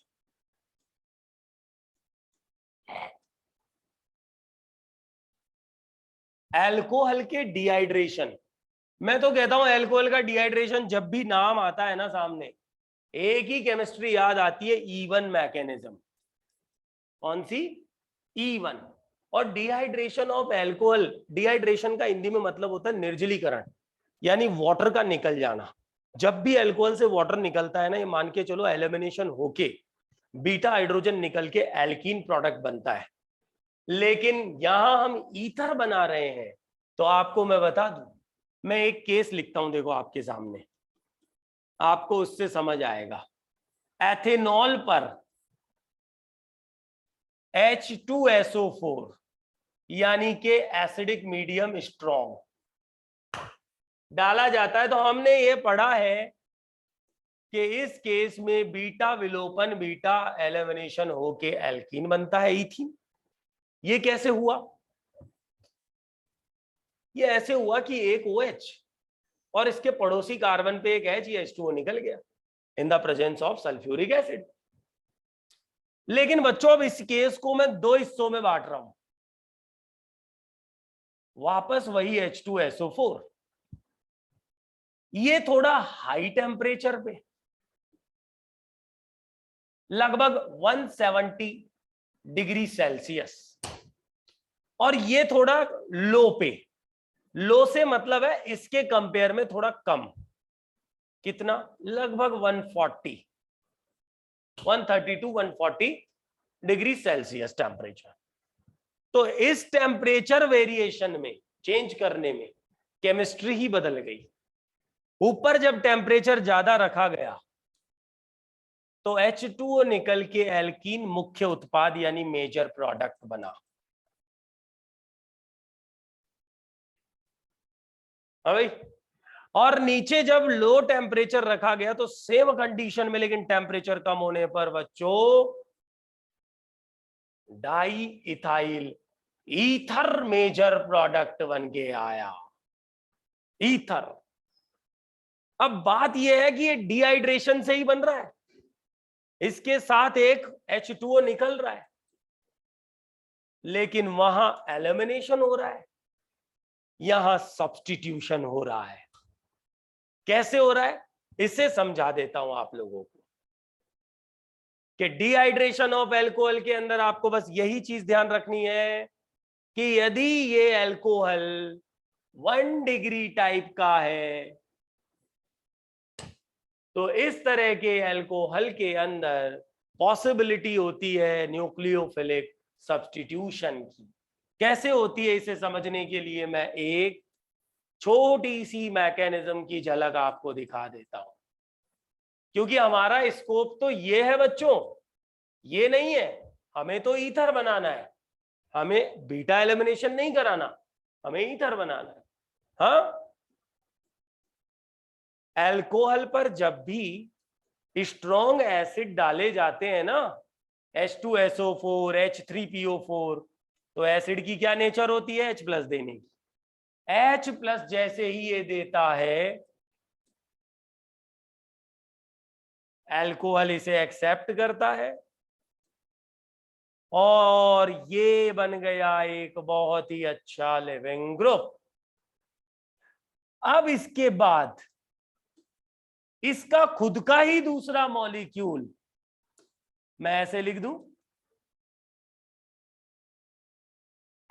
Alcohol के डिहाइड्रेशन, मैं तो कहता हूं एल्कोहल का डिहाइड्रेशन जब भी नाम आता है ना सामने, एक ही केमिस्ट्री याद आती है, E1 मैकेनिज्म। कौन सी? E1। और डिहाइड्रेशन ऑफ एल्कोहल, डिहाइड्रेशन का हिंदी में मतलब होता है निर्जलीकरण, यानी वाटर का निकल जाना। जब भी एल्कोहल से वाटर निकलता है ना, ये मान के चलो एलिमिनेशन होके बीटा हाइड्रोजन निकल के एल्कीन प्रोडक्ट बनता है। लेकिन यहां हम ईथर बना रहे हैं, तो आपको मैं बता दूं, मैं एक केस लिखता हूं, देखो आपके सामने, आपको उससे समझ आएगा। एथेनॉल पर H2SO4 यानी कि एसिडिक मीडियम स्ट्रॉन्ग डाला जाता है, तो हमने ये पढ़ा है कि इस केस में बीटा विलोपन, बीटा एलिमिनेशन होके एल्कीन बनता है, ईथीन। ये कैसे हुआ? ये ऐसे हुआ कि एक OH और इसके पड़ोसी कार्बन पे एक H2O निकल गया in the presence of sulphuric acid. लेकिन बच्चों अब इस केस को मैं दो हिस्सों में बांट रहा हूं, वापस वही H2SO4। ये थोड़ा हाई टेम्परेचर पे, लगभग 170 डिग्री सेल्सियस, और ये थोड़ा लो पे। लो से मतलब है इसके कंपेयर में थोड़ा कम, कितना, लगभग 130 टू 140 डिग्री सेल्सियस टेम्परेचर। तो इस टेम्परेचर वेरिएशन में चेंज करने में केमिस्ट्री ही बदल गई। ऊपर जब टेम्परेचर ज्यादा रखा गया तो H2O निकल के एल्कीन मुख्य उत्पाद यानी मेजर प्रोडक्ट बना। हाँ भाई, और नीचे जब लो टेम्परेचर रखा गया तो सेम कंडीशन में लेकिन टेम्परेचर कम होने पर बच्चों di ethyl ether major product बन के आया, ईथर। अब बात यह है कि ये डिहाइड्रेशन से ही बन रहा है, इसके साथ एक H2O निकल रहा है, लेकिन वहां एलिमिनेशन हो रहा है, यहां सब्स्टिट्यूशन हो रहा है। कैसे हो रहा है इसे समझा देता हूं आप लोगों को कि डिहाइड्रेशन ऑफ एल्कोहल के अंदर आपको बस यही चीज ध्यान रखनी है कि यदि ये एल्कोहल 1 डिग्री टाइप का है तो इस तरह के एल्कोहल के अंदर पॉसिबिलिटी होती है न्यूक्लियोफिलिक सब्स्टिट्यूशन की। कैसे होती है इसे समझने के लिए मैं एक छोटी सी मैकेनिज्म की झलक आपको दिखा देता हूं, क्योंकि हमारा स्कोप तो ये है बच्चों, ये नहीं है। हमें तो ईथर बनाना है, हमें बीटा एलिमिनेशन नहीं कराना, हमें ईथर बनाना है। हाँ, एल्कोहल पर जब भी स्ट्रॉन्ग एसिड डाले जाते हैं ना, H2SO4 H3PO4, तो एसिड की क्या नेचर होती है, H+ देने की। H+ जैसे ही ये देता है एल्कोहल इसे एक्सेप्ट करता है और ये बन गया एक बहुत ही अच्छा लिविंग ग्रुप। अब इसके बाद इसका खुद का ही दूसरा मॉलिक्यूल मैं ऐसे लिख दूं,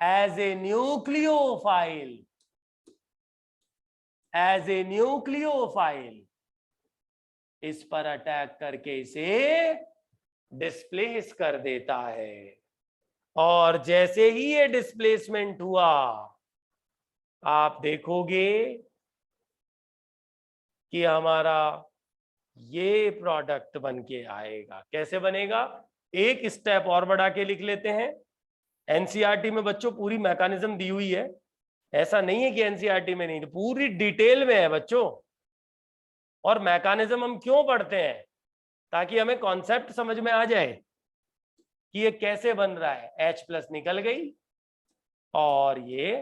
as a nucleophile, as a nucleophile इस पर अटैक करके इसे डिस्प्लेस कर देता है। और जैसे ही ये डिस्प्लेसमेंट हुआ आप देखोगे कि हमारा ये प्रोडक्ट बन के आएगा। कैसे बनेगा, एक स्टेप और बढ़ा के लिख लेते हैं। एनसीईआरटी में बच्चों पूरी मैकेनिज्म दी हुई है, ऐसा नहीं है कि एनसीईआरटी में नहीं, पूरी डिटेल में है बच्चों। और मैकेनिज्म हम क्यों पढ़ते हैं, ताकि हमें कॉन्सेप्ट समझ में आ जाए कि ये कैसे बन रहा है। H+ निकल गई और ये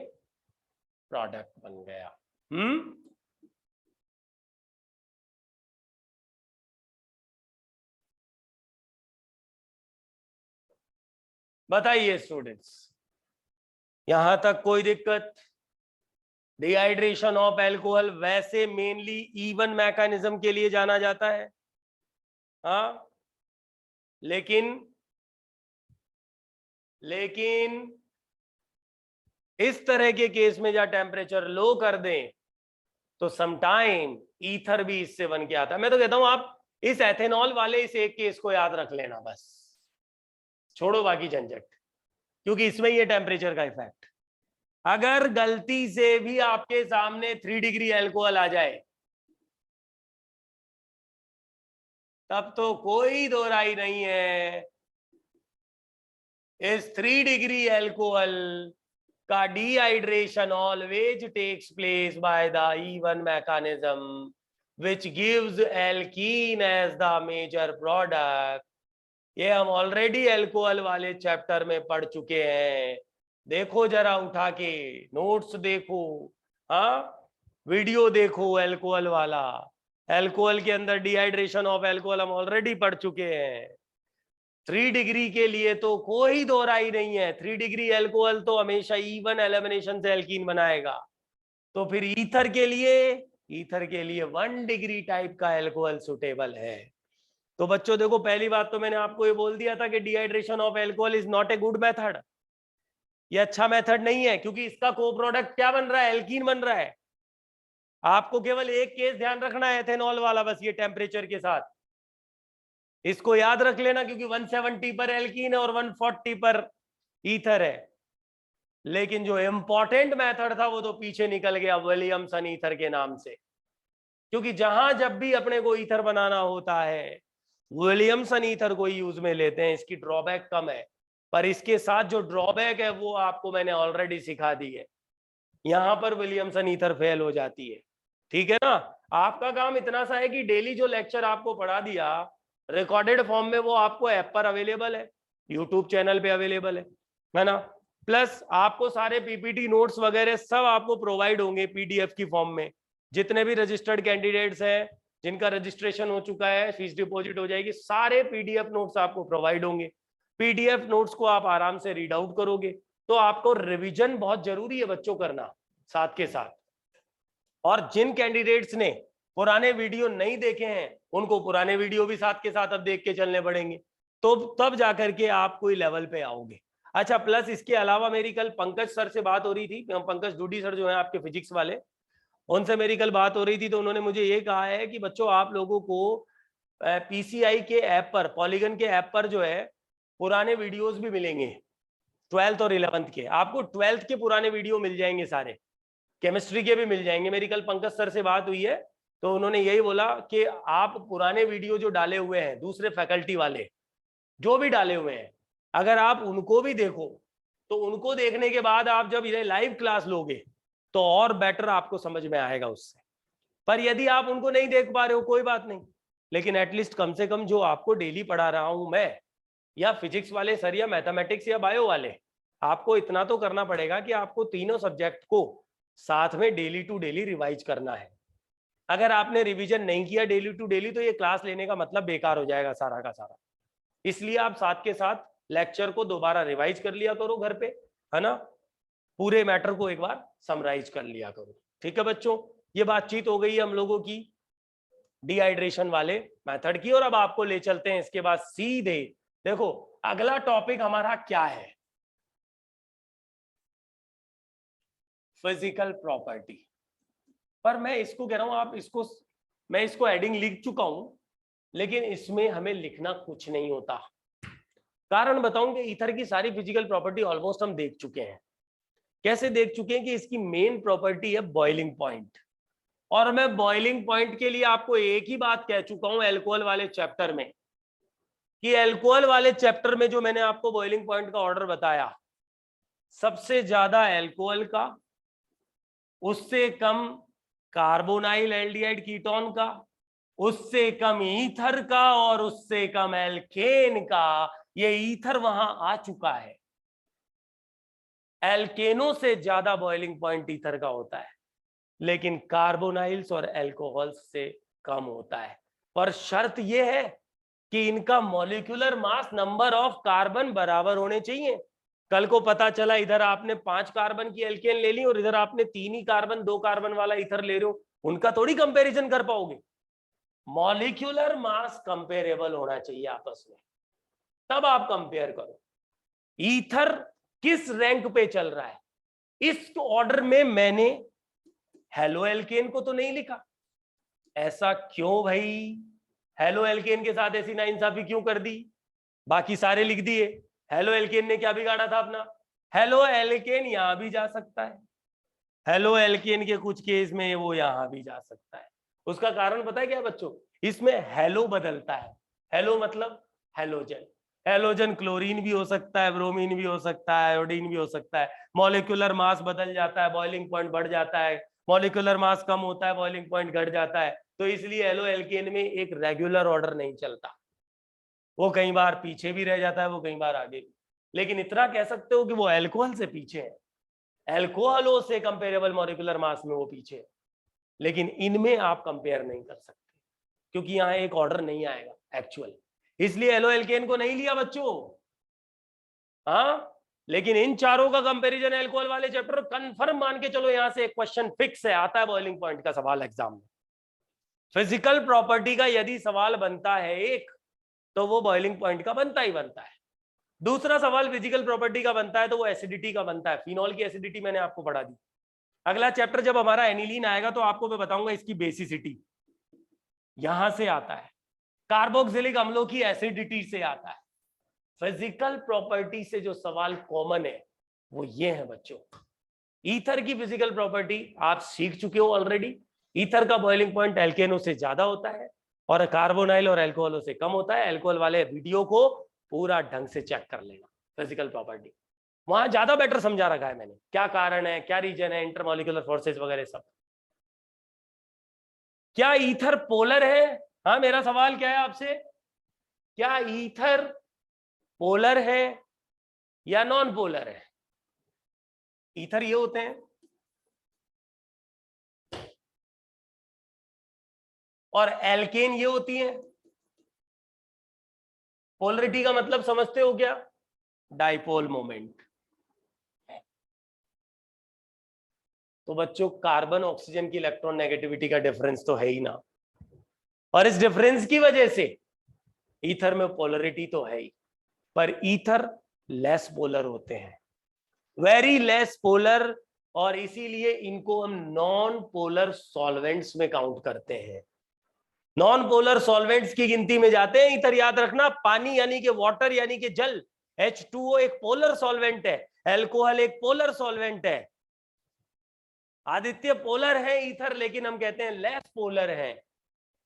प्रोडक्ट बन गया। बताइए स्टूडेंट्स, यहां तक कोई दिक्कत? डिहाइड्रेशन ऑफ एल्कोहल वैसे मेनली इवन मैकेनिज्म के लिए जाना जाता है, हाँ, लेकिन इस तरह के केस में जब टेम्परेचर लो कर दें तो समटाइम ईथर भी इससे बन के आता है। मैं तो कहता हूं आप इस एथेनॉल वाले इस एक केस को याद रख लेना, बस छोड़ो बाकी झंझट, क्योंकि इसमें ये टेम्परेचर का इफेक्ट। अगर गलती से भी आपके सामने 3 डिग्री एल्कोहल आ जाए तब तो कोई दो राय नहीं है, इस 3 डिग्री एल्कोहल का dehydration always takes place by the E one mechanism which gives alkene as the major product। ये हम ऑलरेडी एल्कोहल वाले चैप्टर में पढ़ चुके हैं, देखो जरा उठा के नोट्स देखो, हाँ वीडियो देखो एल्कोहल वाला। एल्कोहल के अंदर डिहाइड्रेशन ऑफ एल्कोहल हम ऑलरेडी पढ़ चुके हैं। 3 डिग्री के लिए तो कोई दो राय नहीं है, 3 डिग्री एल्कोहल तो हमेशा इवन एलिमिनेशन से एल्कीन बनाएगा। तो फिर ईथर के लिए ईथर के लिए 1 डिग्री टाइप का अल्कोहल सुटेबल है। तो बच्चों देखो, पहली बात तो मैंने आपको ये बोल दिया था कि dehydration of alcohol is not a good method, ये अच्छा मेथड नहीं है, क्योंकि इसका को प्रोडक्ट क्या बन रहा है, एल्कीन बन रहा है। आपको केवल एक केस ध्यान रखना है एथेनॉल वाला, बस ये टेम्परेचर के साथ इसको याद रख लेना, क्योंकि 170 पर एल्कीन है और 140 पर ईथर है। लेकिन जो इंपॉर्टेंट मेथड था वो तो पीछे निकल गया, विलियमसन ईथर के नाम से, क्योंकि जहां जब भी अपने को ईथर बनाना होता है विलियमसन ईथर को यूज में लेते हैं। इसकी ड्रॉबैक कम है, पर इसके साथ जो ड्रॉबैक है वो आपको मैंने ऑलरेडी सिखा दी है। यहां पर विलियमसन ईथर फेल हो जाती है, ठीक है ना। आपका काम इतना सा है कि डेली जो लेक्चर आपको पढ़ा दिया रिकॉर्डेड फॉर्म में, वो आपको ऐप पर अवेलेबल है, यूट्यूब चैनल पे अवेलेबल है ना। प्लस आपको सारे पीपीटी नोट्स वगैरह सब आपको प्रोवाइड होंगे पीडीएफ की फॉर्म में। जितने भी रजिस्टर्ड कैंडिडेट्स हैं जिनका रजिस्ट्रेशन हो चुका है, फीस डिपॉजिट हो जाएगी, सारे पीडीएफ नोट्स आपको प्रोवाइड होंगे। पीडीएफ नोट्स को आप आराम से रीड आउट करोगे। तो आपको रिवीजन बहुत जरूरी है बच्चों करना साथ के साथ। और जिन कैंडिडेट्स ने पुराने वीडियो नहीं देखे हैं उनको पुराने वीडियो भी साथ के साथ अब देख के चलने पड़ेंगे, तो तब जाकर के आप कोई लेवल पे आओगे। अच्छा, प्लस इसके अलावा मेरी कल पंकज सर से बात हो रही थी, पंकज डूडी सर जो है आपके फिजिक्स वाले, उनसे मेरी कल बात हो रही थी। तो उन्होंने मुझे ये कहा है कि बच्चों आप लोगों को पीसीआई के ऐप पर, पॉलीगन के ऐप पर जो है पुराने वीडियोस भी मिलेंगे 12th और 11th के। आपको 12th के पुराने वीडियो मिल जाएंगे, सारे केमिस्ट्री के भी मिल जाएंगे। मेरी कल पंकज सर से बात हुई है तो उन्होंने यही बोला कि आप पुराने वीडियो जो डाले हुए हैं दूसरे फैकल्टी वाले जो भी डाले हुए हैं, अगर आप उनको भी देखो तो उनको देखने के बाद आप जब ये लाइव क्लास लोगे तो और बेटर आपको समझ में आएगा उससे। पर यदि आप उनको नहीं देख पा रहे हो कोई बात नहीं, लेकिन एटलीस्ट कम से कम जो आपको डेली पढ़ा रहा हूं मैं, या फिजिक्स वाले सर या मैथमेटिक्स या बायो वाले, आपको इतना तो करना पड़ेगा कि आपको तीनों सब्जेक्ट को साथ में डेली टू डेली रिवाइज करना है। अगर आपने रिवीजन नहीं किया डेली टू डेली तो ये क्लास लेने का मतलब बेकार हो जाएगा सारा का सारा। इसलिए आप साथ के साथ लेक्चर को दोबारा रिवाइज कर लिया करो घर पे, है ना। पूरे मैटर को एक बार समराइज कर लिया करो, ठीक है बच्चों। ये बातचीत हो गई हम लोगों की डिहाइड्रेशन वाले मेथड की। और अब आपको ले चलते हैं इसके बाद सीधे, देखो अगला टॉपिक हमारा क्या है, फिजिकल प्रॉपर्टी। पर मैं इसको कह रहा हूं आप इसको, मैं इसको हेडिंग लिख चुका हूं, लेकिन इसमें हमें लिखना कुछ नहीं होता। कारण बताऊं कि ईथर की सारी फिजिकल प्रॉपर्टी ऑलमोस्ट हम देख चुके हैं। कैसे देख चुके हैं कि इसकी मेन प्रॉपर्टी है बॉइलिंग पॉइंट। और मैं बॉइलिंग पॉइंट के लिए आपको एक ही बात कह चुका हूं अल्कोहल वाले चैप्टर में, कि अल्कोहल वाले चैप्टर में जो मैंने आपको बॉइलिंग पॉइंट का ऑर्डर बताया, सबसे ज्यादा अल्कोहल का, उससे कम कार्बोनाइल एल्डिहाइड कीटोन का, उससे कम ईथर का, और उससे कम एल्केन का। ये ईथर वहां आ चुका है। एल्केनों से ज्यादा बॉइलिंग पॉइंट ईथर का होता है, लेकिन कार्बोनाइल्स और अल्कोहल्स से कम होता है। पर शर्त यह है कि इनका molecular mass number of carbon बराबर होने चाहिए। कल को पता चला इधर आपने 5 कार्बन की एल्केन ले ली और इधर आपने 3 ही कार्बन 2 कार्बन वाला ईथर ले रहे हो, उनका थोड़ी कंपैरिजन कर पाओगे। मॉलिक्यूलर मास कंपेरेबल होना चाहिए आपस में, तब आप कंपेयर करो ईथर किस रैंक पे चल रहा है। इस ऑर्डर में मैंने हेलो एल्केन को तो नहीं लिखा। ऐसा क्यों भाई, हेलो एल्केन के साथ ऐसी नाइंसाफी क्यों कर दी? बाकी सारे लिख दिए, हेलो एल्केन ने क्या बिगाड़ा था अपना? हेलो एल्केन यहां भी जा सकता है, हेलो एल्केन के कुछ केस में वो यहां भी जा सकता है। उसका कारण पता है क्या बच्चों? इसमें हेलो बदलता है। हेलो मतलब हेलोजन। हेलोजन क्लोरीन भी हो सकता है, ब्रोमीन भी हो सकता है, आयोडीन भी हो सकता है। मॉलिक्यूलर मास बदल जाता है, बॉइलिंग पॉइंट बढ़ जाता है। मॉलिक्यूलर मास कम होता है, बॉइलिंग पॉइंट घट जाता है। तो इसलिए हेलो एल्केन में एक रेगुलर ऑर्डर नहीं चलता, वो कई बार पीछे भी रह जाता है, वो कई बार आगे भी। लेकिन इतना कह सकते हो कि वो अल्कोहल से पीछे है, अल्कोहलों से कंपेरेबल मॉलिक्यूलर मास में वो पीछे है। लेकिन इनमें आप कंपेयर नहीं कर सकते, क्योंकि यहां एक ऑर्डर नहीं आएगा एक्चुअल। इसलिए एलो एल्केन को नहीं लिया बच्चों। हाँ, लेकिन इन चारों का कंपैरिजन अल्कोहल वाले चैप्टर कंफर्म मान के चलो, यहां से एक क्वेश्चन फिक्स है, आता है बॉइलिंग पॉइंट का सवाल एग्जाम में। फिजिकल प्रॉपर्टी का यदि सवाल बनता है एक, तो वो बॉइलिंग पॉइंट का बनता ही बनता है। दूसरा सवाल फिजिकल प्रॉपर्टी का बनता है तो वो एसिडिटी का बनता है। फिनॉल की एसिडिटी मैंने आपको पढ़ा दी। अगला चैप्टर जब हमारा एनिलीन आएगा तो आपको मैं बताऊंगा इसकी बेसिसिटी, यहां से आता है। कार्बोक्सिलिक अम्लों की एसिडिटी से आता है। फिजिकल प्रॉपर्टी से जो सवाल कॉमन है वो ये है बच्चों। ईथर की फिजिकल प्रॉपर्टी आप सीख चुके हो ऑलरेडी। ईथर का बॉइलिंग पॉइंट एल्केनो से ज्यादा होता है और कार्बोनाइल और अल्कोहलों से कम होता है। अल्कोहल वाले वीडियो को पूरा ढंग से चेक कर लेना। फिजिकल प्रॉपर्टी वहां ज्यादा बेटर समझा रखा है मैंने, क्या कारण है, क्या रीजन है, इंटरमोलिकुलर फोर्सेस वगैरह सब। क्या ईथर पोलर है? हाँ, मेरा सवाल क्या है आपसे, क्या ईथर पोलर है या नॉन पोलर है? ईथर ये होते हैं और एल्केन ये होती है। पोलरिटी का मतलब समझते हो क्या? Dipole moment. तो बच्चों कार्बन ऑक्सीजन की इलेक्ट्रॉन नेगेटिविटी का डिफरेंस तो है ही ना, और इस डिफरेंस की वजह से ईथर में पोलरिटी तो है ही, पर ईथर लेस पोलर होते हैं, वेरी लेस पोलर, और इसीलिए इनको हम नॉन पोलर सॉल्वेंट्स में काउंट करते हैं। नॉन पोलर सॉल्वेंट्स की गिनती में जाते हैं ईथर। याद रखना, पानी यानी कि वाटर यानी कि जल, H2O एक पोलर सॉल्वेंट है, अल्कोहल एक पोलर सॉल्वेंट है। आदित्य पोलर है ईथर, लेकिन हम कहते हैं लेस पोलर है,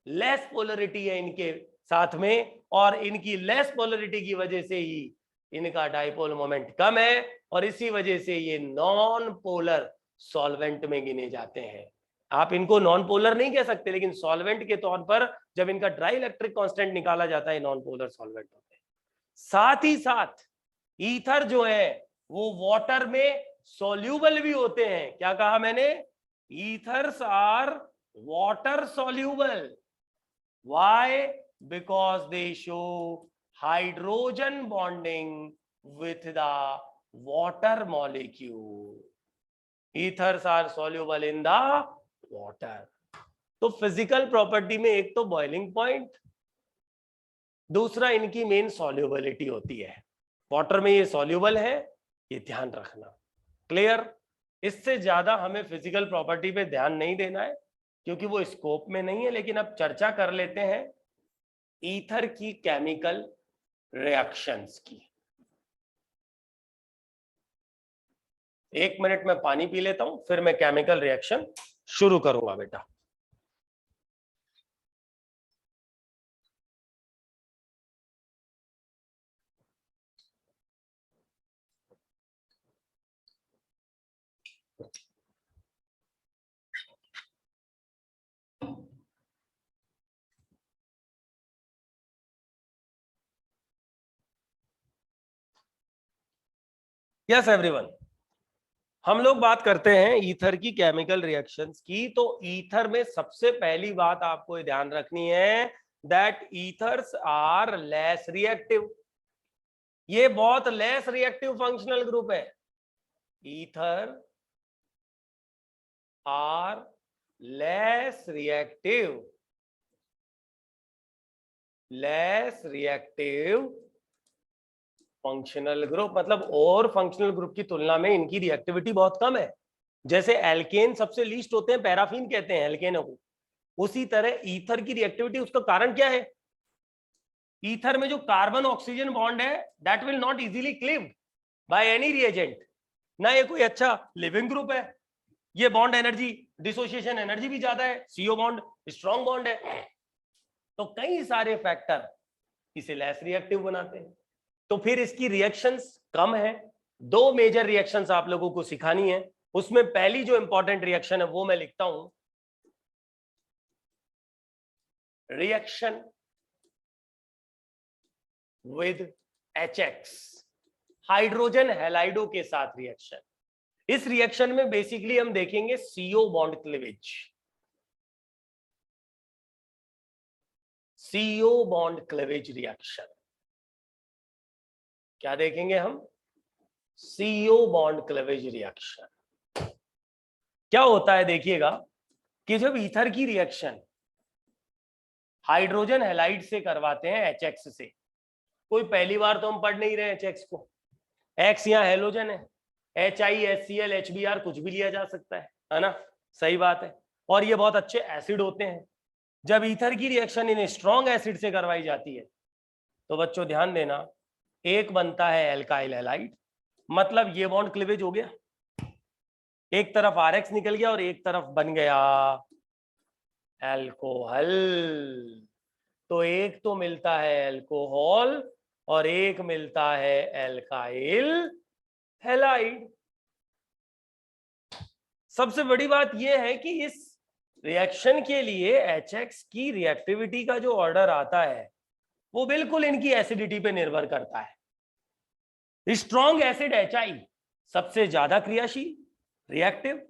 लेस पोलरिटी है इनके साथ में, और इनकी लेस पोलरिटी की वजह से ही इनका डाइपोल मोमेंट कम है, और इसी वजह से ये नॉन पोलर सॉल्वेंट में गिने जाते हैं। आप इनको नॉन पोलर नहीं कह सकते, लेकिन सॉल्वेंट के तौर पर जब इनका ड्राई इलेक्ट्रिक कांस्टेंट निकाला जाता है, नॉन पोलर सॉल्वेंट होते हैं। साथ ही साथ ईथर जो है वो वाटर में सॉल्यूबल भी होते हैं। क्या कहा मैंने? Ethers are water soluble. Why? Because they show hydrogen bonding with the water molecule. Ethers are soluble in the water. तो फिजिकल प्रॉपर्टी में एक तो बॉइलिंग पॉइंट, दूसरा इनकी मेन सॉल्युबिलिटी होती है। वाटर में ये सॉल्युबल है, ये ध्यान रखना। क्लियर? इससे ज्यादा हमें फिजिकल प्रॉपर्टी पे ध्यान नहीं देना है क्योंकि वो स्कोप में नहीं है। लेकिन अब चर्चा कर लेते हैं ईथर की केमिकल रिएक्शंस की। 1 मिनट में पानी पी लेता हूं, फिर मैं केमिकल रिएक्शन शुरू करूंगा बेटा। यस एवरीवन, हम लोग बात करते हैं ईथर की केमिकल रिएक्शंस की। तो ईथर में सबसे पहली बात आपको ध्यान रखनी है that ethers are less reactive. ये बहुत लेस रिएक्टिव फंक्शनल ग्रुप है। Ether are less reactive, less reactive functional group, मतलब और फंक्शनल ग्रुप की तुलना में इनकी रिएक्टिविटी बहुत कम है। जैसे एल्केन सबसे लीस्ट होते हैं, पैराफिन कहते हैं एल्केनों को, उसी तरह ईथर की रिएक्टिविटी। उसका कारण क्या है? ईथर में जो कार्बन ऑक्सीजन बॉन्ड है that will not easily cleaved by any reagent. ना ये कोई अच्छा लिविंग ग्रुप है, ये बॉन्ड एनर्जी, डिसोसिएशन एनर्जी भी ज्यादा है, सीओ बॉन्ड स्ट्रॉन्ग बॉन्ड है। तो कई सारे फैक्टर इसे लेस रिएक्टिव बनाते हैं। तो फिर इसकी रिएक्शंस कम है। 2 मेजर रिएक्शंस आप लोगों को सिखानी है। उसमें पहली जो इंपॉर्टेंट रिएक्शन है वो मैं लिखता हूं, रिएक्शन विद HX, हाइड्रोजन हैलाइडो के साथ रिएक्शन। इस रिएक्शन में बेसिकली हम देखेंगे CO bond cleavage, CO bond cleavage reaction. क्या देखेंगे हम? CO bond cleavage reaction. क्या होता है देखिएगा कि जब ईथर की रिएक्शन हाइड्रोजन हैलाइड से करवाते हैं HX से, कोई पहली बार तो हम पढ़ नहीं रहे HX को, X यहाँ हेलोजन है, HI HCl HBr कुछ भी लिया जा सकता है ना, सही बात है। और ये बहुत अच्छे एसिड होते हैं। जब ईथर की रिएक्शन इन स्ट्रॉन्ग एसिड से करवाई जाती है तो बच्चों ध्यान देना, एक बनता है एल्काइल हैलाइड, मतलब ये बॉन्ड क्लीवेज हो गया, एक तरफ RX निकल गया और एक तरफ बन गया एल्कोहल। तो एक तो मिलता है एल्कोहल और एक मिलता है एल्काइल हैलाइड। सबसे बड़ी बात यह है कि इस रिएक्शन के लिए HX की रिएक्टिविटी का जो ऑर्डर आता है वो बिल्कुल इनकी एसिडिटी पे निर्भर करता है। स्ट्रॉन्ग एसिड HI सबसे ज्यादा क्रियाशील रिएक्टिव,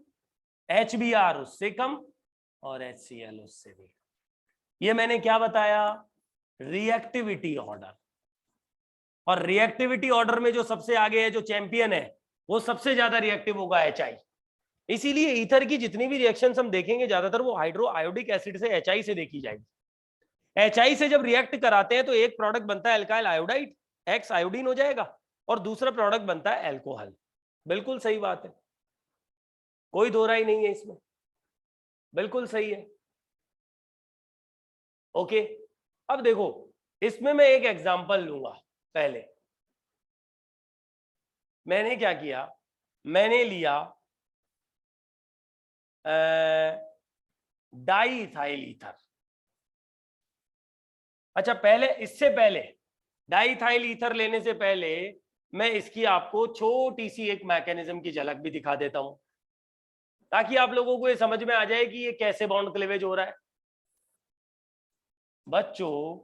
HBr उससे कम और HCl उससे भी। ये मैंने क्या बताया, रिएक्टिविटी ऑर्डर। और रिएक्टिविटी ऑर्डर में जो सबसे आगे है, जो चैंपियन है, वो सबसे ज्यादा रिएक्टिव होगा HI। इसीलिए ईथर की जितनी भी रिएक्शंस हम देखेंगे ज्यादातर वो हाइड्रो आयोडिक एसिड से HI से देखी जाएगी। HI से जब रिएक्ट कराते हैं तो एक प्रोडक्ट बनता है एल्काइल आयोडाइड, X आयोडीन हो जाएगा, और दूसरा प्रोडक्ट बनता है एल्कोहल। बिल्कुल सही बात है, कोई दो राय नहीं है इसमें, बिल्कुल सही है। ओके, अब देखो इसमें मैं एक एग्जांपल लूंगा। पहले मैंने क्या किया, मैंने लिया डाईइथाइल ईथर। अच्छा, पहले इससे पहले डाईइथाइल ईथर लेने से पहले मैं इसकी आपको छोटी सी एक मैकेनिज्म की झलक भी दिखा देता हूं, ताकि आप लोगों को ये समझ में आ जाए कि ये कैसे बॉन्ड क्लीवेज हो रहा है। बच्चों,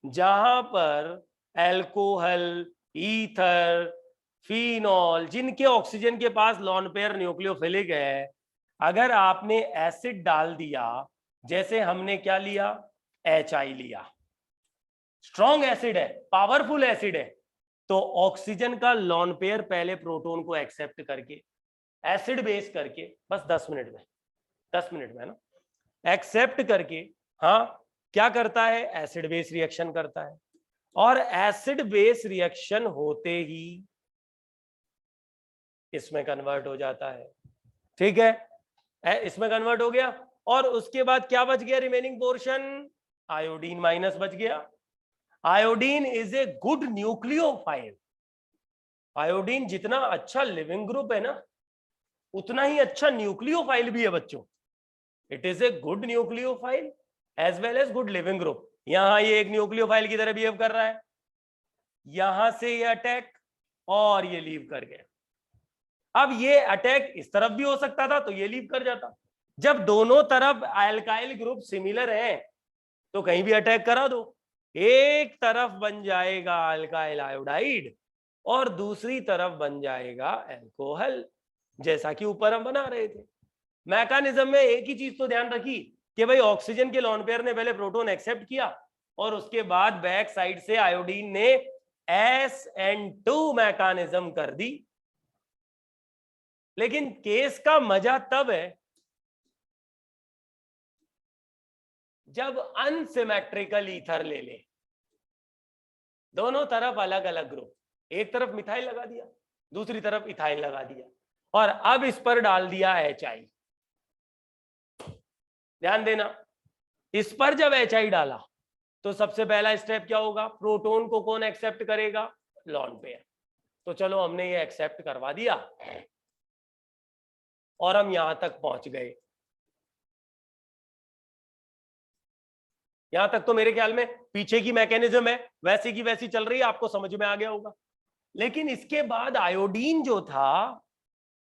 जहां पर एल्कोहल, ईथर, फिनॉल, जिनके ऑक्सीजन के पास लॉन पेयर न्यूक्लियोफिलिक है, अगर आपने एसिड डाल दिया, जैसे हमने क्या लिया, HI लिया, स्ट्रॉन्ग एसिड है, पावरफुल एसिड है, तो ऑक्सीजन का लॉन पेयर पहले प्रोटॉन को एक्सेप्ट करके एसिड बेस करके, बस 10 मिनट में है ना, एक्सेप्ट करके, हाँ क्या करता है, एसिड बेस रिएक्शन करता है। और एसिड बेस रिएक्शन होते ही इसमें कन्वर्ट हो जाता है। ठीक है, इसमें कन्वर्ट हो गया, और उसके बाद क्या बच गया, रिमेनिंग पोर्शन, आयोडीन माइनस बच गया। Iodine is a good nucleophile. Iodine जितना अच्छा लिविंग ग्रुप है ना, उतना ही अच्छा न्यूक्लियोफाइल भी है बच्चों। It is a good nucleophile as well as good leaving group. यहां ये एक न्यूक्लियोफाइल की तरह बिहेव कर रहा है, यहां से ये अटैक और ये लीव कर गया। अब ये अटैक इस तरफ भी हो सकता था तो ये लीव कर जाता। जब दोनों तरफ अल्काइल ग्रुप सिमिलर है तो कहीं भी अटैक करा दो, एक तरफ बन जाएगा अल्काइल आयोडाइड और दूसरी तरफ बन जाएगा एल्कोहल, जैसा कि ऊपर हम बना रहे थे। मैकेनिज्म में एक ही चीज तो ध्यान रखी कि भाई ऑक्सीजन के लॉन पेयर ने पहले प्रोटॉन एक्सेप्ट किया और उसके बाद बैक साइड से आयोडीन ने SN2 मैकेनिज्म कर दी। लेकिन केस का मजा तब है जब अनसिमेट्रिकल ईथर ले ले, दोनों तरफ अलग अलग ग्रुप, एक तरफ मिथाइल लगा दिया, दूसरी तरफ इथाइल लगा दिया, और अब इस पर डाल दिया HI। ध्यान देना, इस पर जब HI डाला तो सबसे पहला स्टेप क्या होगा, प्रोटॉन को कौन एक्सेप्ट करेगा, लॉन पेयर। तो चलो हमने ये एक्सेप्ट करवा दिया और हम यहां तक पहुंच गए। यहां तक तो मेरे ख्याल में पीछे की मैकेनिज्म है वैसी की वैसी चल रही है, आपको समझ में आ गया होगा। लेकिन इसके बाद आयोडीन जो था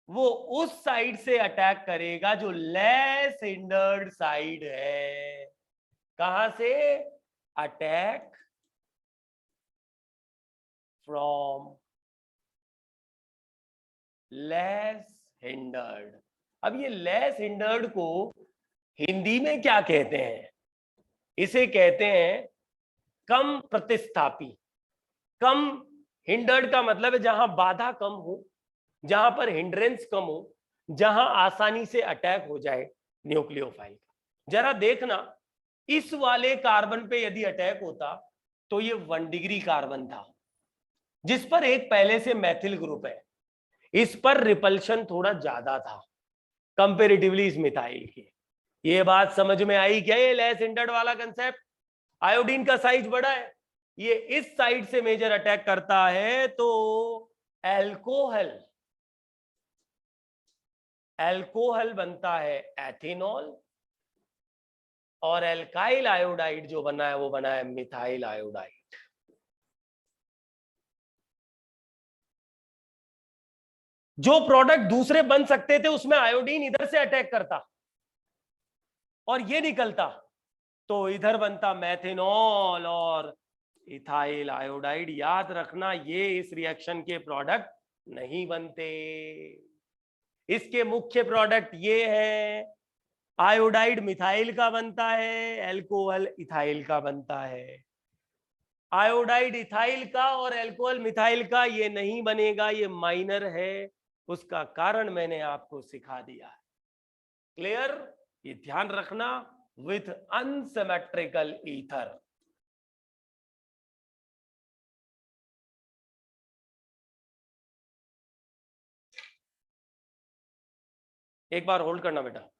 वो उस साइड से अटैक करेगा जो लेस हिंडर्ड साइड है। कहां से, अटैक फ्रॉम लेस हिंडर्ड। अब ये लेस हिंडर्ड को हिंदी में क्या कहते हैं, इसे कहते हैं कम प्रतिस्थापी। कम हिंडर्ड का मतलब है जहां बाधा कम हो, जहां पर हिंड्रेंस कम हो, जहां आसानी से अटैक हो जाए न्यूक्लियोफाइल का। जरा देखना, इस वाले कार्बन पे यदि अटैक होता तो ये 1 डिग्री कार्बन था, जिस पर एक पहले से मैथिल ग्रुप है, इस पर रिपल्शन थोड़ा ज्यादा था कंपेरेटिवली इस मिथाइल के। ये बात समझ में आई क्या? ये लेस हिंडर्ड वाला कंसेप्ट। आयोडीन का साइज बड़ा है, ये इस साइड से मेजर अटैक करता है, तो एल्कोहल बनता है एथेनॉल, और एल्काइल आयोडाइड जो बना है वो बना है मिथाइल आयोडाइड। जो प्रोडक्ट दूसरे बन सकते थे उसमें आयोडीन इधर से अटैक करता और ये निकलता, तो इधर बनता मेथेनॉल और इथाइल आयोडाइड। याद रखना, ये इस रिएक्शन के प्रोडक्ट नहीं बनते। इसके मुख्य प्रोडक्ट ये है, आयोडाइड मिथाइल का बनता है, एल्कोहल इथाइल का बनता है। आयोडाइड इथाइल का और एल्कोहल मिथाइल का ये नहीं बनेगा, ये माइनर है। उसका कारण मैंने आपको सिखा दिया है। क्लियर? ये ध्यान रखना, विथ अनसिमेट्रिकल ईथर। एक बार होल्ड करना बेटा।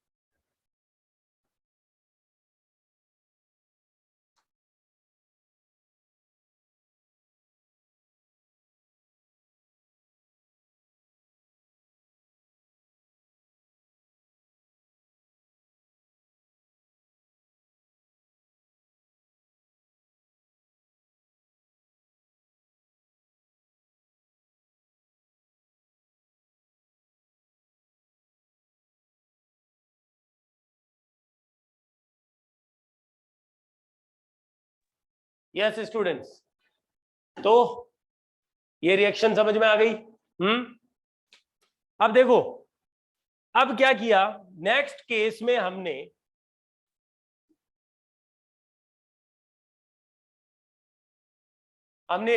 यस स्टूडेंट्स, तो ये रिएक्शन समझ में आ गई? अब देखो, अब क्या किया नेक्स्ट केस में, हमने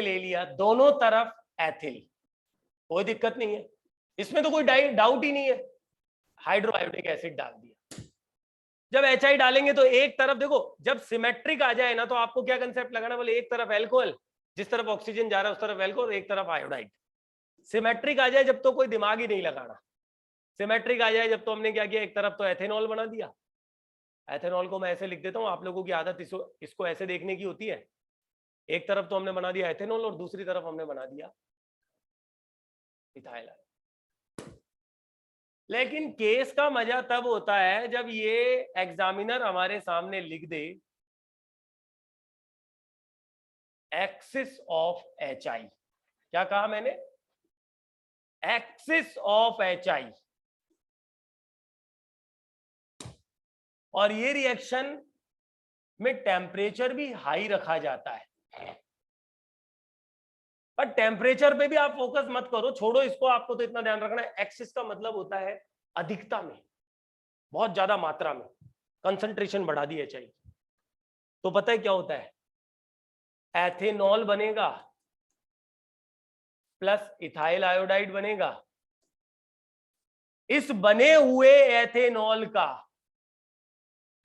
ले लिया दोनों तरफ एथिल, कोई दिक्कत नहीं है, इसमें तो कोई डाउट ही नहीं है। हाइड्रोआयोडिक एसिड डाल दिया। जब HI डालेंगे तो एक तरफ देखो, जब सिमेट्रिक आ जाए ना, तो आपको क्या कंसेप्ट लगाना, बोले एक तरफ एल्कोहल, जिस तरफ ऑक्सीजन जा रहा है उस तरफ एल्कोहल, एक तरफ आयोडाइड। सिमेट्रिक आ जाए जब, तो कोई दिमाग ही नहीं लगाना। सिमेट्रिक आ जाए जब, तो हमने क्या किया, एक तरफ तो एथेनॉल बना दिया। एथेनॉल को मैं ऐसे लिख देता हूं, आप लोगों की आदत इसको ऐसे देखने की होती है। एक तरफ तो हमने बना दिया एथेनॉल और दूसरी तरफ हमने बना दिया इथाइल। लेकिन केस का मजा तब होता है जब ये एग्जामिनर हमारे सामने लिख दे एक्सिस ऑफ HI। क्या कहा मैंने? Axis of HI। और ये रिएक्शन में टेम्परेचर भी हाई रखा जाता है, पर टेम्परेचर पे भी आप फोकस मत करो, छोड़ो इसको। आपको तो इतना ध्यान रखना है, एक्सिस का मतलब होता है अधिकता में, बहुत ज्यादा मात्रा में कंसंट्रेशन बढ़ा दी HI। तो पता है क्या होता है, एथेनॉल बनेगा प्लस इथाइल आयोडाइड बनेगा। इस बने हुए एथेनॉल का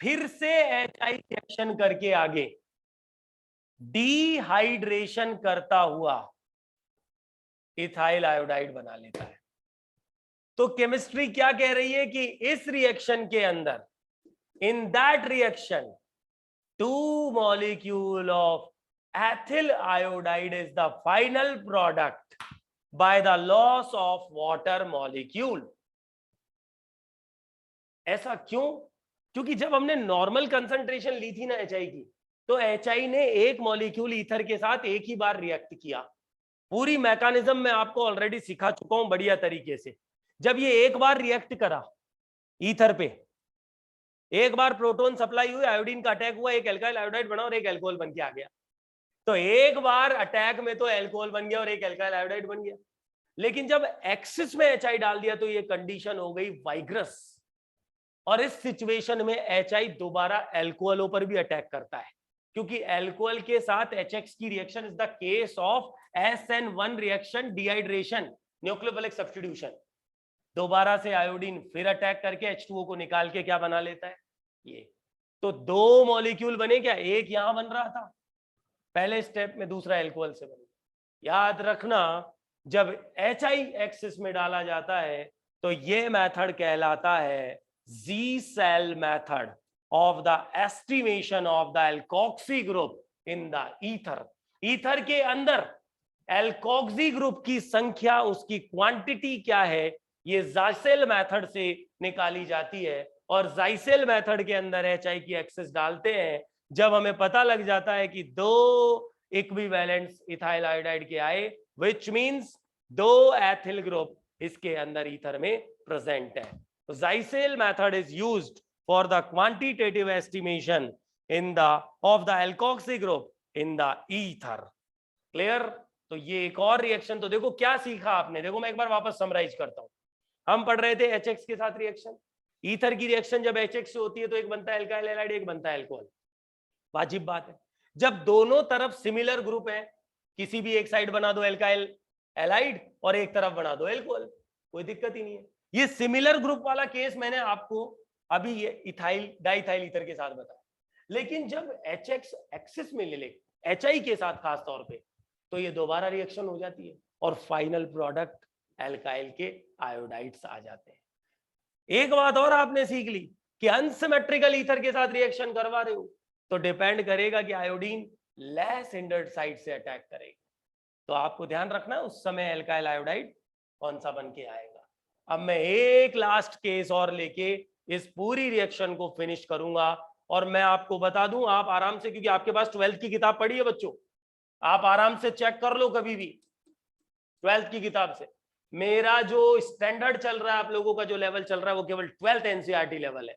फिर से HI रिएक्शन करके आगे डिहाइड्रेशन करता हुआ इथाइल आयोडाइड बना लेता है। तो केमिस्ट्री क्या कह रही है कि इस रिएक्शन के अंदर, in that reaction, 2 molecule of ethyl iodide is the final product by the loss of water molecule। ऐसा क्यों? क्योंकि जब हमने नॉर्मल कंसंट्रेशन ली थी ना HI की, तो HI ने एक मॉलिक्यूल ईथर के साथ एक ही बार रिएक्ट किया। पूरी मैकेनिज्म मैं आपको ऑलरेडी सिखा चुका हूं बढ़िया तरीके से। जब ये एक बार रिएक्ट करा ईथर पे, एक बार प्रोटॉन सप्लाई हुई, आयोडीन का अटैक हुआ, एक एल्काइल आयोडाइड बना और एक अल्कोहल बन के आ गया। तो एक बार अटैक में तो अल्कोहल बन गया और एक एल्काइल आयोडाइड बन गया। लेकिन जब एक्सिस में HI डाल दिया तो ये कंडीशन हो गई वाइग्रस, और इस सिचुएशन में HI दोबारा अल्कोहलों पर भी अटैक करता है, क्योंकि अल्कोहल के साथ HX की reaction is the case of SN1 reaction dehydration. Nucleophilic substitution, दोबारा से आयोडीन फिर अटैक करके H2O को निकाल के क्या बना लेता है, ये। तो दो मॉलिक्यूल बने क्या, एक यहां बन रहा था पहले स्टेप में, दूसरा एल्कोहल से बने। याद रखना जब HI एक्सिस में डाला जाता है तो ये मेथड कहलाता है Zeisel method of the estimation of the alkoxy group in the ether. Ether के अंदर एल्कोक्सी ग्रुप की संख्या, उसकी क्वांटिटी क्या है, ये जाइसेल मेथड से निकाली जाती है। और जाइसेल मेथड के अंदर HI की एक्सिस डालते हैं। जब हमें पता लग जाता है कि दो इक्विवेलेंट्स इथाइल आयोडाइड के आए, विच मींस दो एथिल ग्रुप इसके अंदर ईथर में प्रेजेंट है। तो Zeisel method is used for the quantitative estimation in the of the alkoxy group in the ether. Clear? तो ये एक और रिएक्शन। तो देखो क्या सीखा आपने, देखो मैं एक बार वापस समराइज करता हूं। हम पढ़ रहे थे HX के साथ रिएक्शन, ईथर की रिएक्शन जब HX से होती है तो एक बनता है एल्काइल हैलाइड, एक बनता है अल्कोहल। वाजिब बात है। जब दोनों तरफ सिमिलर ग्रुप है, किसी भी एक साइड बना दो एल्काइल हैलाइड और एक तरफ बना दो अल्कोहल, कोई दिक्कत ही नहीं है। ये सिमिलर ग्रुप वाला केस मैंने आपको अभी ये इथाइल डाइथाइल ईथर के साथ बताया। लेकिन जब HX एक्सिस में ले ले HI के साथ खास तौर पे, तो ये दोबारा रिएक्शन हो जाती है और फाइनल प्रोडक्ट एल्काइल के आयोडाइड्स आ जाते हैं। एक बात और आपने सीख ली कि अनसिमेट्रिकल ईथर के साथ रिएक्शन करवा रहे हो तो डिपेंड करेगा कि आयोडीन लेस हिंडर्ड साइड से अटैक करेगा। तो आपको ध्यान रखना है उस समय एल्काइल आयोडाइड कौन सा बन के आएगा। अब मैं एक लास्ट केस और लेके इस पूरी रिएक्शन को फिनिश करूंगा। और मैं आपको बता दूं, आप आराम से, क्योंकि आपके पास 12th की किताब पढ़ी है बच्चों, आप आराम से चेक कर लो कभी भी 12th की किताब से। मेरा जो स्टैंडर्ड चल रहा है, आप लोगों का जो लेवल चल रहा है, वो केवल 12th NCERT लेवल है।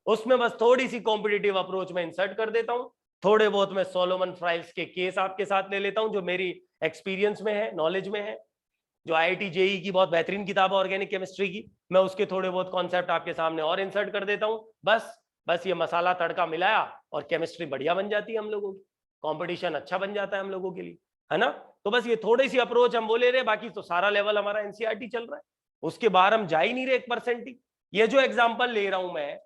उसमें बस थोड़ी सी कॉम्पिटिटिव अप्रोच में इंसर्ट कर देता हूं, थोड़े बहुत मैं सोलोमन फ्राइल्स के केस आपके साथ ले लेता हूं जो मेरी एक्सपीरियंस में है, नॉलेज में है। जो IIT JEE की बहुत बेहतरीन किताब है ऑर्गेनिक केमिस्ट्री की, मैं उसके थोड़े बहुत कॉन्सेप्ट आपके सामने और इंसर्ट कर देता हूं। बस ये मसाला तड़का मिलाया और केमिस्ट्री बढ़िया बन जाती है हम लोगों की, कंपटीशन अच्छा बन जाता है हम लोगों के लिए, है ना। तो बस ये थोड़ी सी अप्रोच हम बोले रहे, बाकी तो सारा लेवल हमारा NCERT चल रहा है, उसके बाहर हम जा ही नहीं रहे 1% ही। ये जो एग्जाम्पल ले रहा हूं मैं,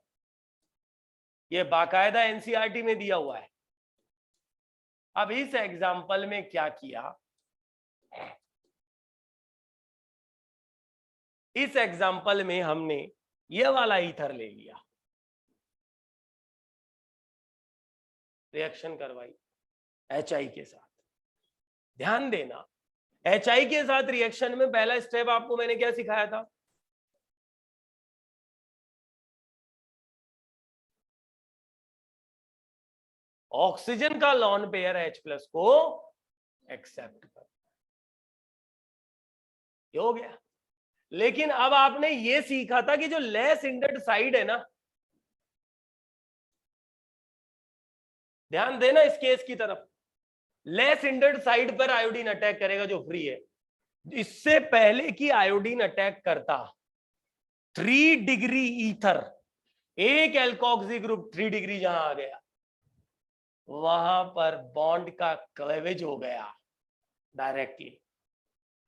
ये बाकायदा NCERT में दिया हुआ है। अब इस एग्जाम्पल में क्या किया, इस एग्जाम्पल में हमने ये वाला ईथर ले लिया, रिएक्शन करवाई HI के साथ। ध्यान देना, HI के साथ रिएक्शन में पहला स्टेप आपको मैंने क्या सिखाया था, ऑक्सीजन का लॉन पेयर H+ को एक्सेप्ट कर, ये हो गया। लेकिन अब आपने ये सीखा था कि जो लेस हिंडर्ड साइड है ना, ध्यान देना इस केस की तरफ, लेस हिंडर्ड साइड पर आयोडीन अटैक करेगा जो फ्री है। इससे पहले कि आयोडीन अटैक करता, 3 डिग्री ईथर, एक एल्कोक्सी ग्रुप 3 डिग्री जहां आ गया, वहां पर बॉन्ड का क्लेवेज हो गया डायरेक्टली।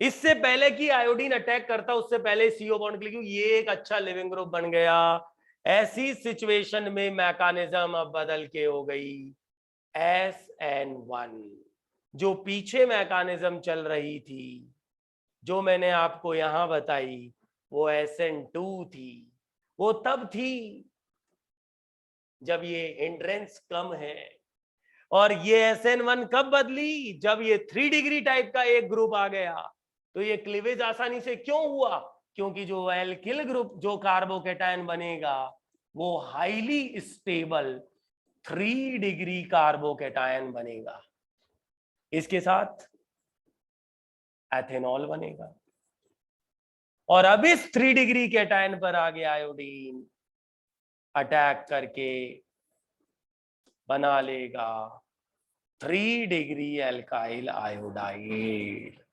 इससे पहले कि आयोडीन अटैक करता, उससे पहले CO बॉन्ड क्लिक, ये एक अच्छा लिविंग ग्रुप बन गया। ऐसी सिचुएशन में मैकेनिज्म अब बदल के हो गई SN1। जो पीछे मैकेनिज्म चल रही थी, जो मैंने आपको यहां बताई, वो SN2 थी। वो तब थी जब ये हिंड्रेंस कम है। और ये SN1 कब बदली, जब ये 3 डिग्री टाइप का एक ग्रुप आ गया। तो ये क्लीवेज आसानी से क्यों हुआ, क्योंकि जो एल्किल ग्रुप, जो कार्बोकेटायन बनेगा, वो हाईली स्टेबल 3 डिग्री कार्बोकेटायन बनेगा, इसके साथ एथेनॉल बनेगा। और अब इस 3 डिग्री केटायन पर आ गया आयोडीन, अटैक करके बना लेगा 3 डिग्री एल्काइल आयोडाइड।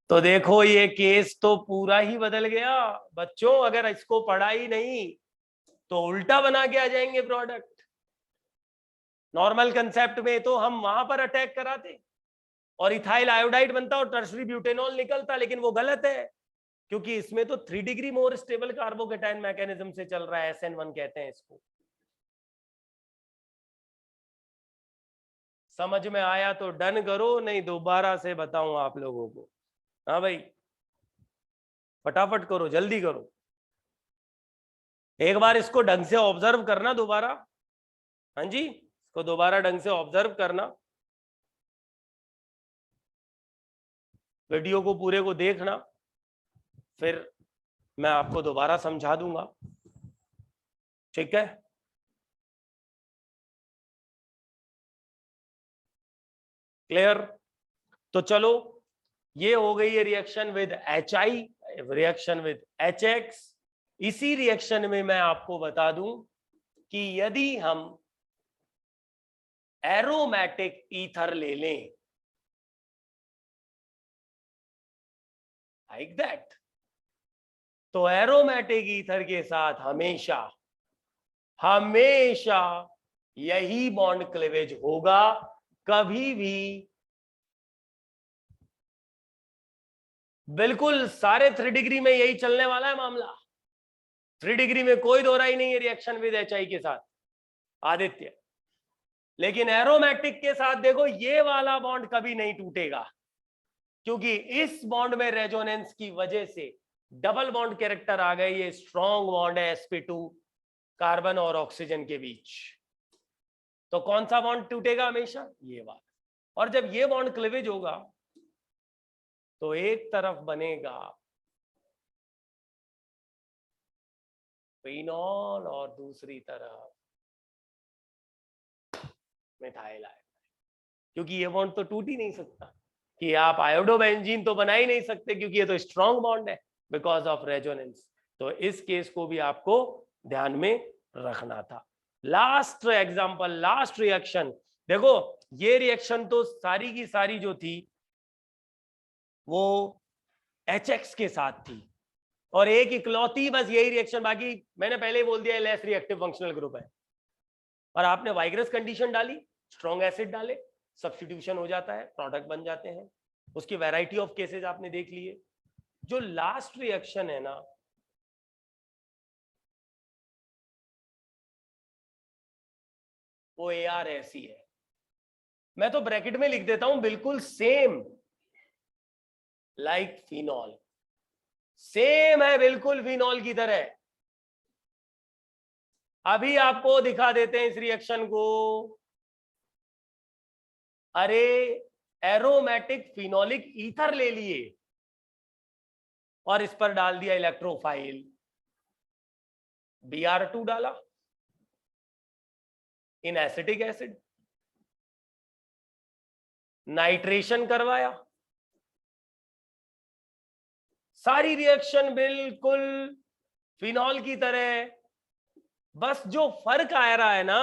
तो देखो ये केस तो पूरा ही बदल गया बच्चों। अगर इसको पढ़ा ही नहीं तो उल्टा बना के आ जाएंगे प्रोडक्ट। नॉर्मल कंसेप्ट में तो हम वहां पर अटैक कराते, और इथाइल आयोडाइड बनता और टर्शरी ब्यूटेनॉल निकलता, लेकिन वो गलत है क्योंकि इसमें तो 3 degree more stable carbocation mechanism से चल रहा है, SN1 कहते हैं इसको। समझ में आया तो डन करो, नहीं दोबारा से बताऊं आप लोगों को। हाँ भाई फटाफट करो, जल्दी करो, एक बार इसको ढंग से ऑब्जर्व करना दोबारा। हाँ जी, इसको दोबारा ढंग से ऑब्जर्व करना, वीडियो को पूरे को देखना, फिर मैं आपको दोबारा समझा दूंगा, ठीक है। क्लियर? तो चलो, ये हो गई है reaction with HI, reaction with HX। इसी रिएक्शन में मैं आपको बता दूं कि यदि हम एरोमेटिक ईथर ले लें लाइक दैट, तो एरोमेटिक ईथर के साथ हमेशा हमेशा यही बॉन्ड क्लीवेज होगा, कभी भी बिल्कुल सारे 3 डिग्री में यही चलने वाला है मामला। 3 डिग्री में कोई दोहराई नहीं है रिएक्शन विद HI के साथ आदित्य, लेकिन एरोमेटिक के साथ देखो ये वाला बॉन्ड कभी नहीं टूटेगा, क्योंकि इस बॉन्ड में रेजोनेंस की वजह से डबल बॉन्ड कैरेक्टर आ गए, ये स्ट्रॉन्ग बॉन्ड है sp2 कार्बन और ऑक्सीजन के बीच। तो कौन सा बॉन्ड टूटेगा हमेशा? ये वाला। और जब ये बॉन्ड क्लीवेज होगा तो एक तरफ बनेगा फिनॉल और दूसरी तरफ मिथाइल आयोडाइड, क्योंकि ये बॉन्ड तो टूट ही नहीं सकता कि आप आयोडोबेंजीन तो बना ही नहीं सकते, क्योंकि ये तो स्ट्रॉन्ग बॉन्ड है बिकॉज ऑफ रेजोनेंस। तो इस केस को भी आपको ध्यान में रखना था। लास्ट एग्जांपल, लास्ट रिएक्शन देखो, ये रिएक्शन तो सारी की सारी जो थी वो HX के साथ थी, और एक इकलौती बस यही रिएक्शन, बाकी मैंने पहले ही बोल दिया लेस रिएक्टिव फंक्शनल ग्रुप है। और आपने वाइग्रस कंडीशन डाली, स्ट्रॉन्ग एसिड डाले, सब्स्टिट्यूशन हो जाता है, प्रोडक्ट बन जाते हैं। उसकी वैरायटी ऑफ केसेस आपने देख लिए। जो लास्ट रिएक्शन है ना, वो AR ऐसी है, मैं तो ब्रैकेट में लिख देता हूं बिल्कुल सेम लाइक फिनॉल, सेम है बिल्कुल फिनॉल की तरह। अभी आपको दिखा देते हैं इस रिएक्शन को। अरे एरोमेटिक फिनोलिक ईथर ले लिए और इस पर डाल दिया इलेक्ट्रोफाइल, Br2 डाला इन एसिटिक एसिड, नाइट्रेशन करवाया, सारी रिएक्शन बिल्कुल फिनॉल की तरह। बस जो फर्क आ रहा है ना,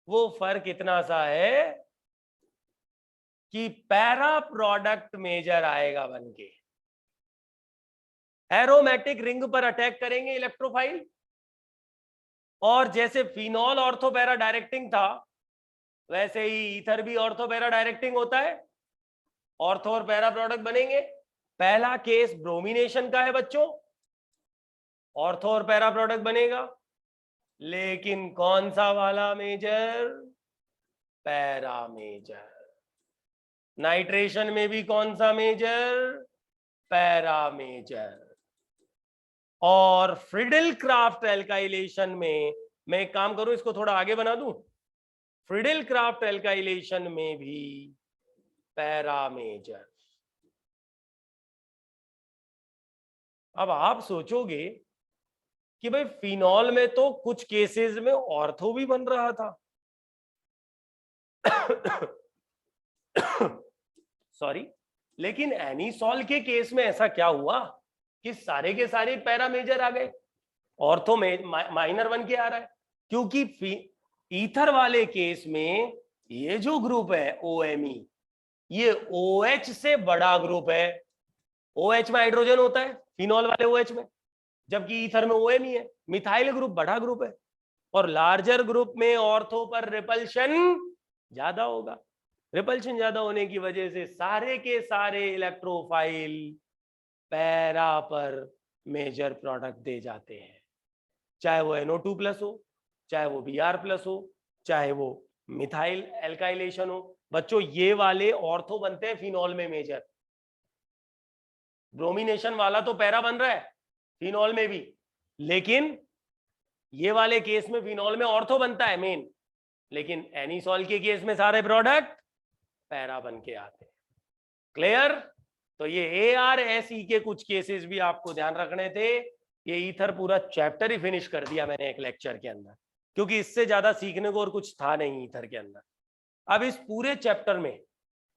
वो फर्क इतना सा है कि पैरा प्रोडक्ट मेजर आएगा बनके। एरोमेटिक रिंग पर अटैक करेंगे इलेक्ट्रोफाइल, और जैसे फिनॉल ऑर्थो पैरा डायरेक्टिंग था, वैसे ही ईथर भी ऑर्थो पैरा डायरेक्टिंग होता है, ऑर्थो और पैरा प्रोडक्ट बनेंगे। पहला केस ब्रोमिनेशन का है बच्चों, ऑर्थो और पैरा प्रोडक्ट बनेगा, लेकिन कौन सा वाला मेजर? Para major. नाइट्रेशन में भी कौन सा मेजर? Para major. और फ्रिडल क्राफ्ट एल्काइलेशन में मैं एक काम करूं, इसको थोड़ा आगे बना दूं, फ्रिडल क्राफ्ट एल्काइलेशन में भी पैरा मेजर। अब आप सोचोगे कि भाई फिनॉल में तो कुछ केसेस में ऑर्थो भी बन रहा था सॉरी, लेकिन एनीसॉल के केस में ऐसा क्या हुआ कि सारे के सारे पैरा मेजर आ गए, ऑर्थो में माइनर बन के आ रहा है? क्योंकि ईथर वाले केस में ये जो ग्रुप है OMe, ये OH से बड़ा ग्रुप है। OH में हाइड्रोजन होता है फिनॉल वाले OH में, जबकि ईथर में OMe है। मिथाइल ग्रुप बड़ा ग्रुप है, और लार्जर ग्रुप में ऑर्थो पर रिपल्शन ज्यादा होगा। रिपल्शन ज्यादा होने की वजह से सारे के सारे इलेक्ट्रोफाइल पैरा पर मेजर प्रोडक्ट दे जाते हैं, चाहे वो NO2 प्लस हो, चाहे वो Br प्लस हो, चाहे वो मिथाइल एल्काइलेशन हो। बच्चों ये वाले ऑर्थो बनते हैं फिनॉल में मेजर। ब्रोमिनेशन वाला तो पैरा बन रहा है फिनॉल में भी, लेकिन ये वाले केस में फिनॉल में ऑर्थो बनता है मेन, लेकिन एनिसॉल के केस में सारे प्रोडक्ट पैरा बन के आते हैं। क्लियर? तो ये ARSE के कुछ केसेस भी आपको ध्यान रखने थे। ये ईथर पूरा चैप्टर ही फिनिश कर दिया मैंने एक लेक्चर के अंदर, क्योंकि इससे ज्यादा सीखने को और कुछ था नहीं ईथर के अंदर। अब इस पूरे चैप्टर में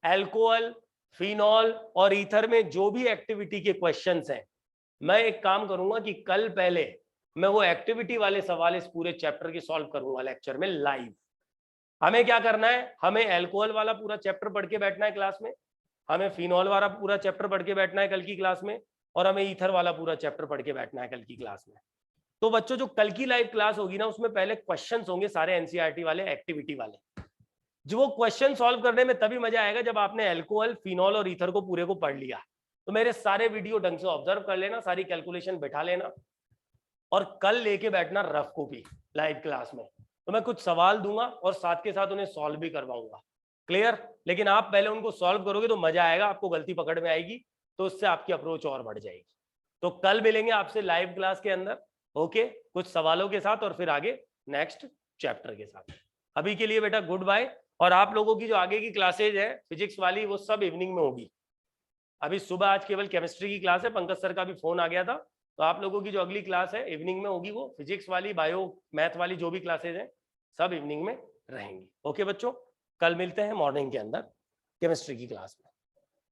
अल्कोहल, फिनॉल और ईथर में जो भी एक्टिविटी के क्वेश्चंस हैं, मैं एक काम करूंगा कि कल पहले मैं वो एक्टिविटी वाले सवाल इस पूरे चैप्टर के सॉल्व करूंगा लेक्चर में लाइव। हमें क्या करना है, हमें अल्कोहल वाला पूरा चैप्टर पढ़ के बैठना है क्लास में, हमें फिनॉल वाला पूरा चैप्टर पढ़ के बैठना है कल की क्लास में, और हमें ईथर वाला पूरा चैप्टर पढ़ के बैठना है कल की क्लास में। तो बच्चों जो कल की लाइव क्लास होगी ना, उसमें पहले क्वेश्चंस होंगे सारे एनसीईआरटी वाले, एक्टिविटी वाले। जो वो क्वेश्चन सॉल्व करने में तभी मजा आएगा जब आपने अल्कोहल, फिनॉल और ईथर को पूरे को पढ़ लिया। तो मेरे सारे वीडियो ढंग से ऑब्जर्व कर लेना, सारी कैलकुलेशन बैठा लेना, और कल लेके बैठना रफ कॉपी लाइव क्लास में। तो मैं कुछ सवाल दूंगा और साथ के साथ उन्हें सॉल्व भी करवाऊंगा। क्लियर? लेकिन आप पहले उनको सॉल्व करोगे तो मजा आएगा, आपको गलती पकड़ में आएगी, तो उससे आपकी अप्रोच और बढ़ जाएगी। तो कल मिलेंगे आपसे लाइव क्लास के अंदर, ओके, कुछ सवालों के साथ और फिर आगे नेक्स्ट चैप्टर के साथ। अभी के लिए बेटा गुड बाय। और आप लोगों की जो आगे की क्लासेज है फिजिक्स वाली, वो सब इवनिंग में होगी। अभी सुबह आज केवल केमिस्ट्री की क्लास है, पंकज सर का भी फोन आ गया था, तो आप लोगों की जो अगली क्लास है इवनिंग में होगी, वो फिजिक्स वाली, बायो, मैथ वाली जो भी क्लासेज हैं सब इवनिंग में रहेंगी। ओके बच्चों, कल मिलते हैं मॉर्निंग के अंदर केमिस्ट्री की क्लास में।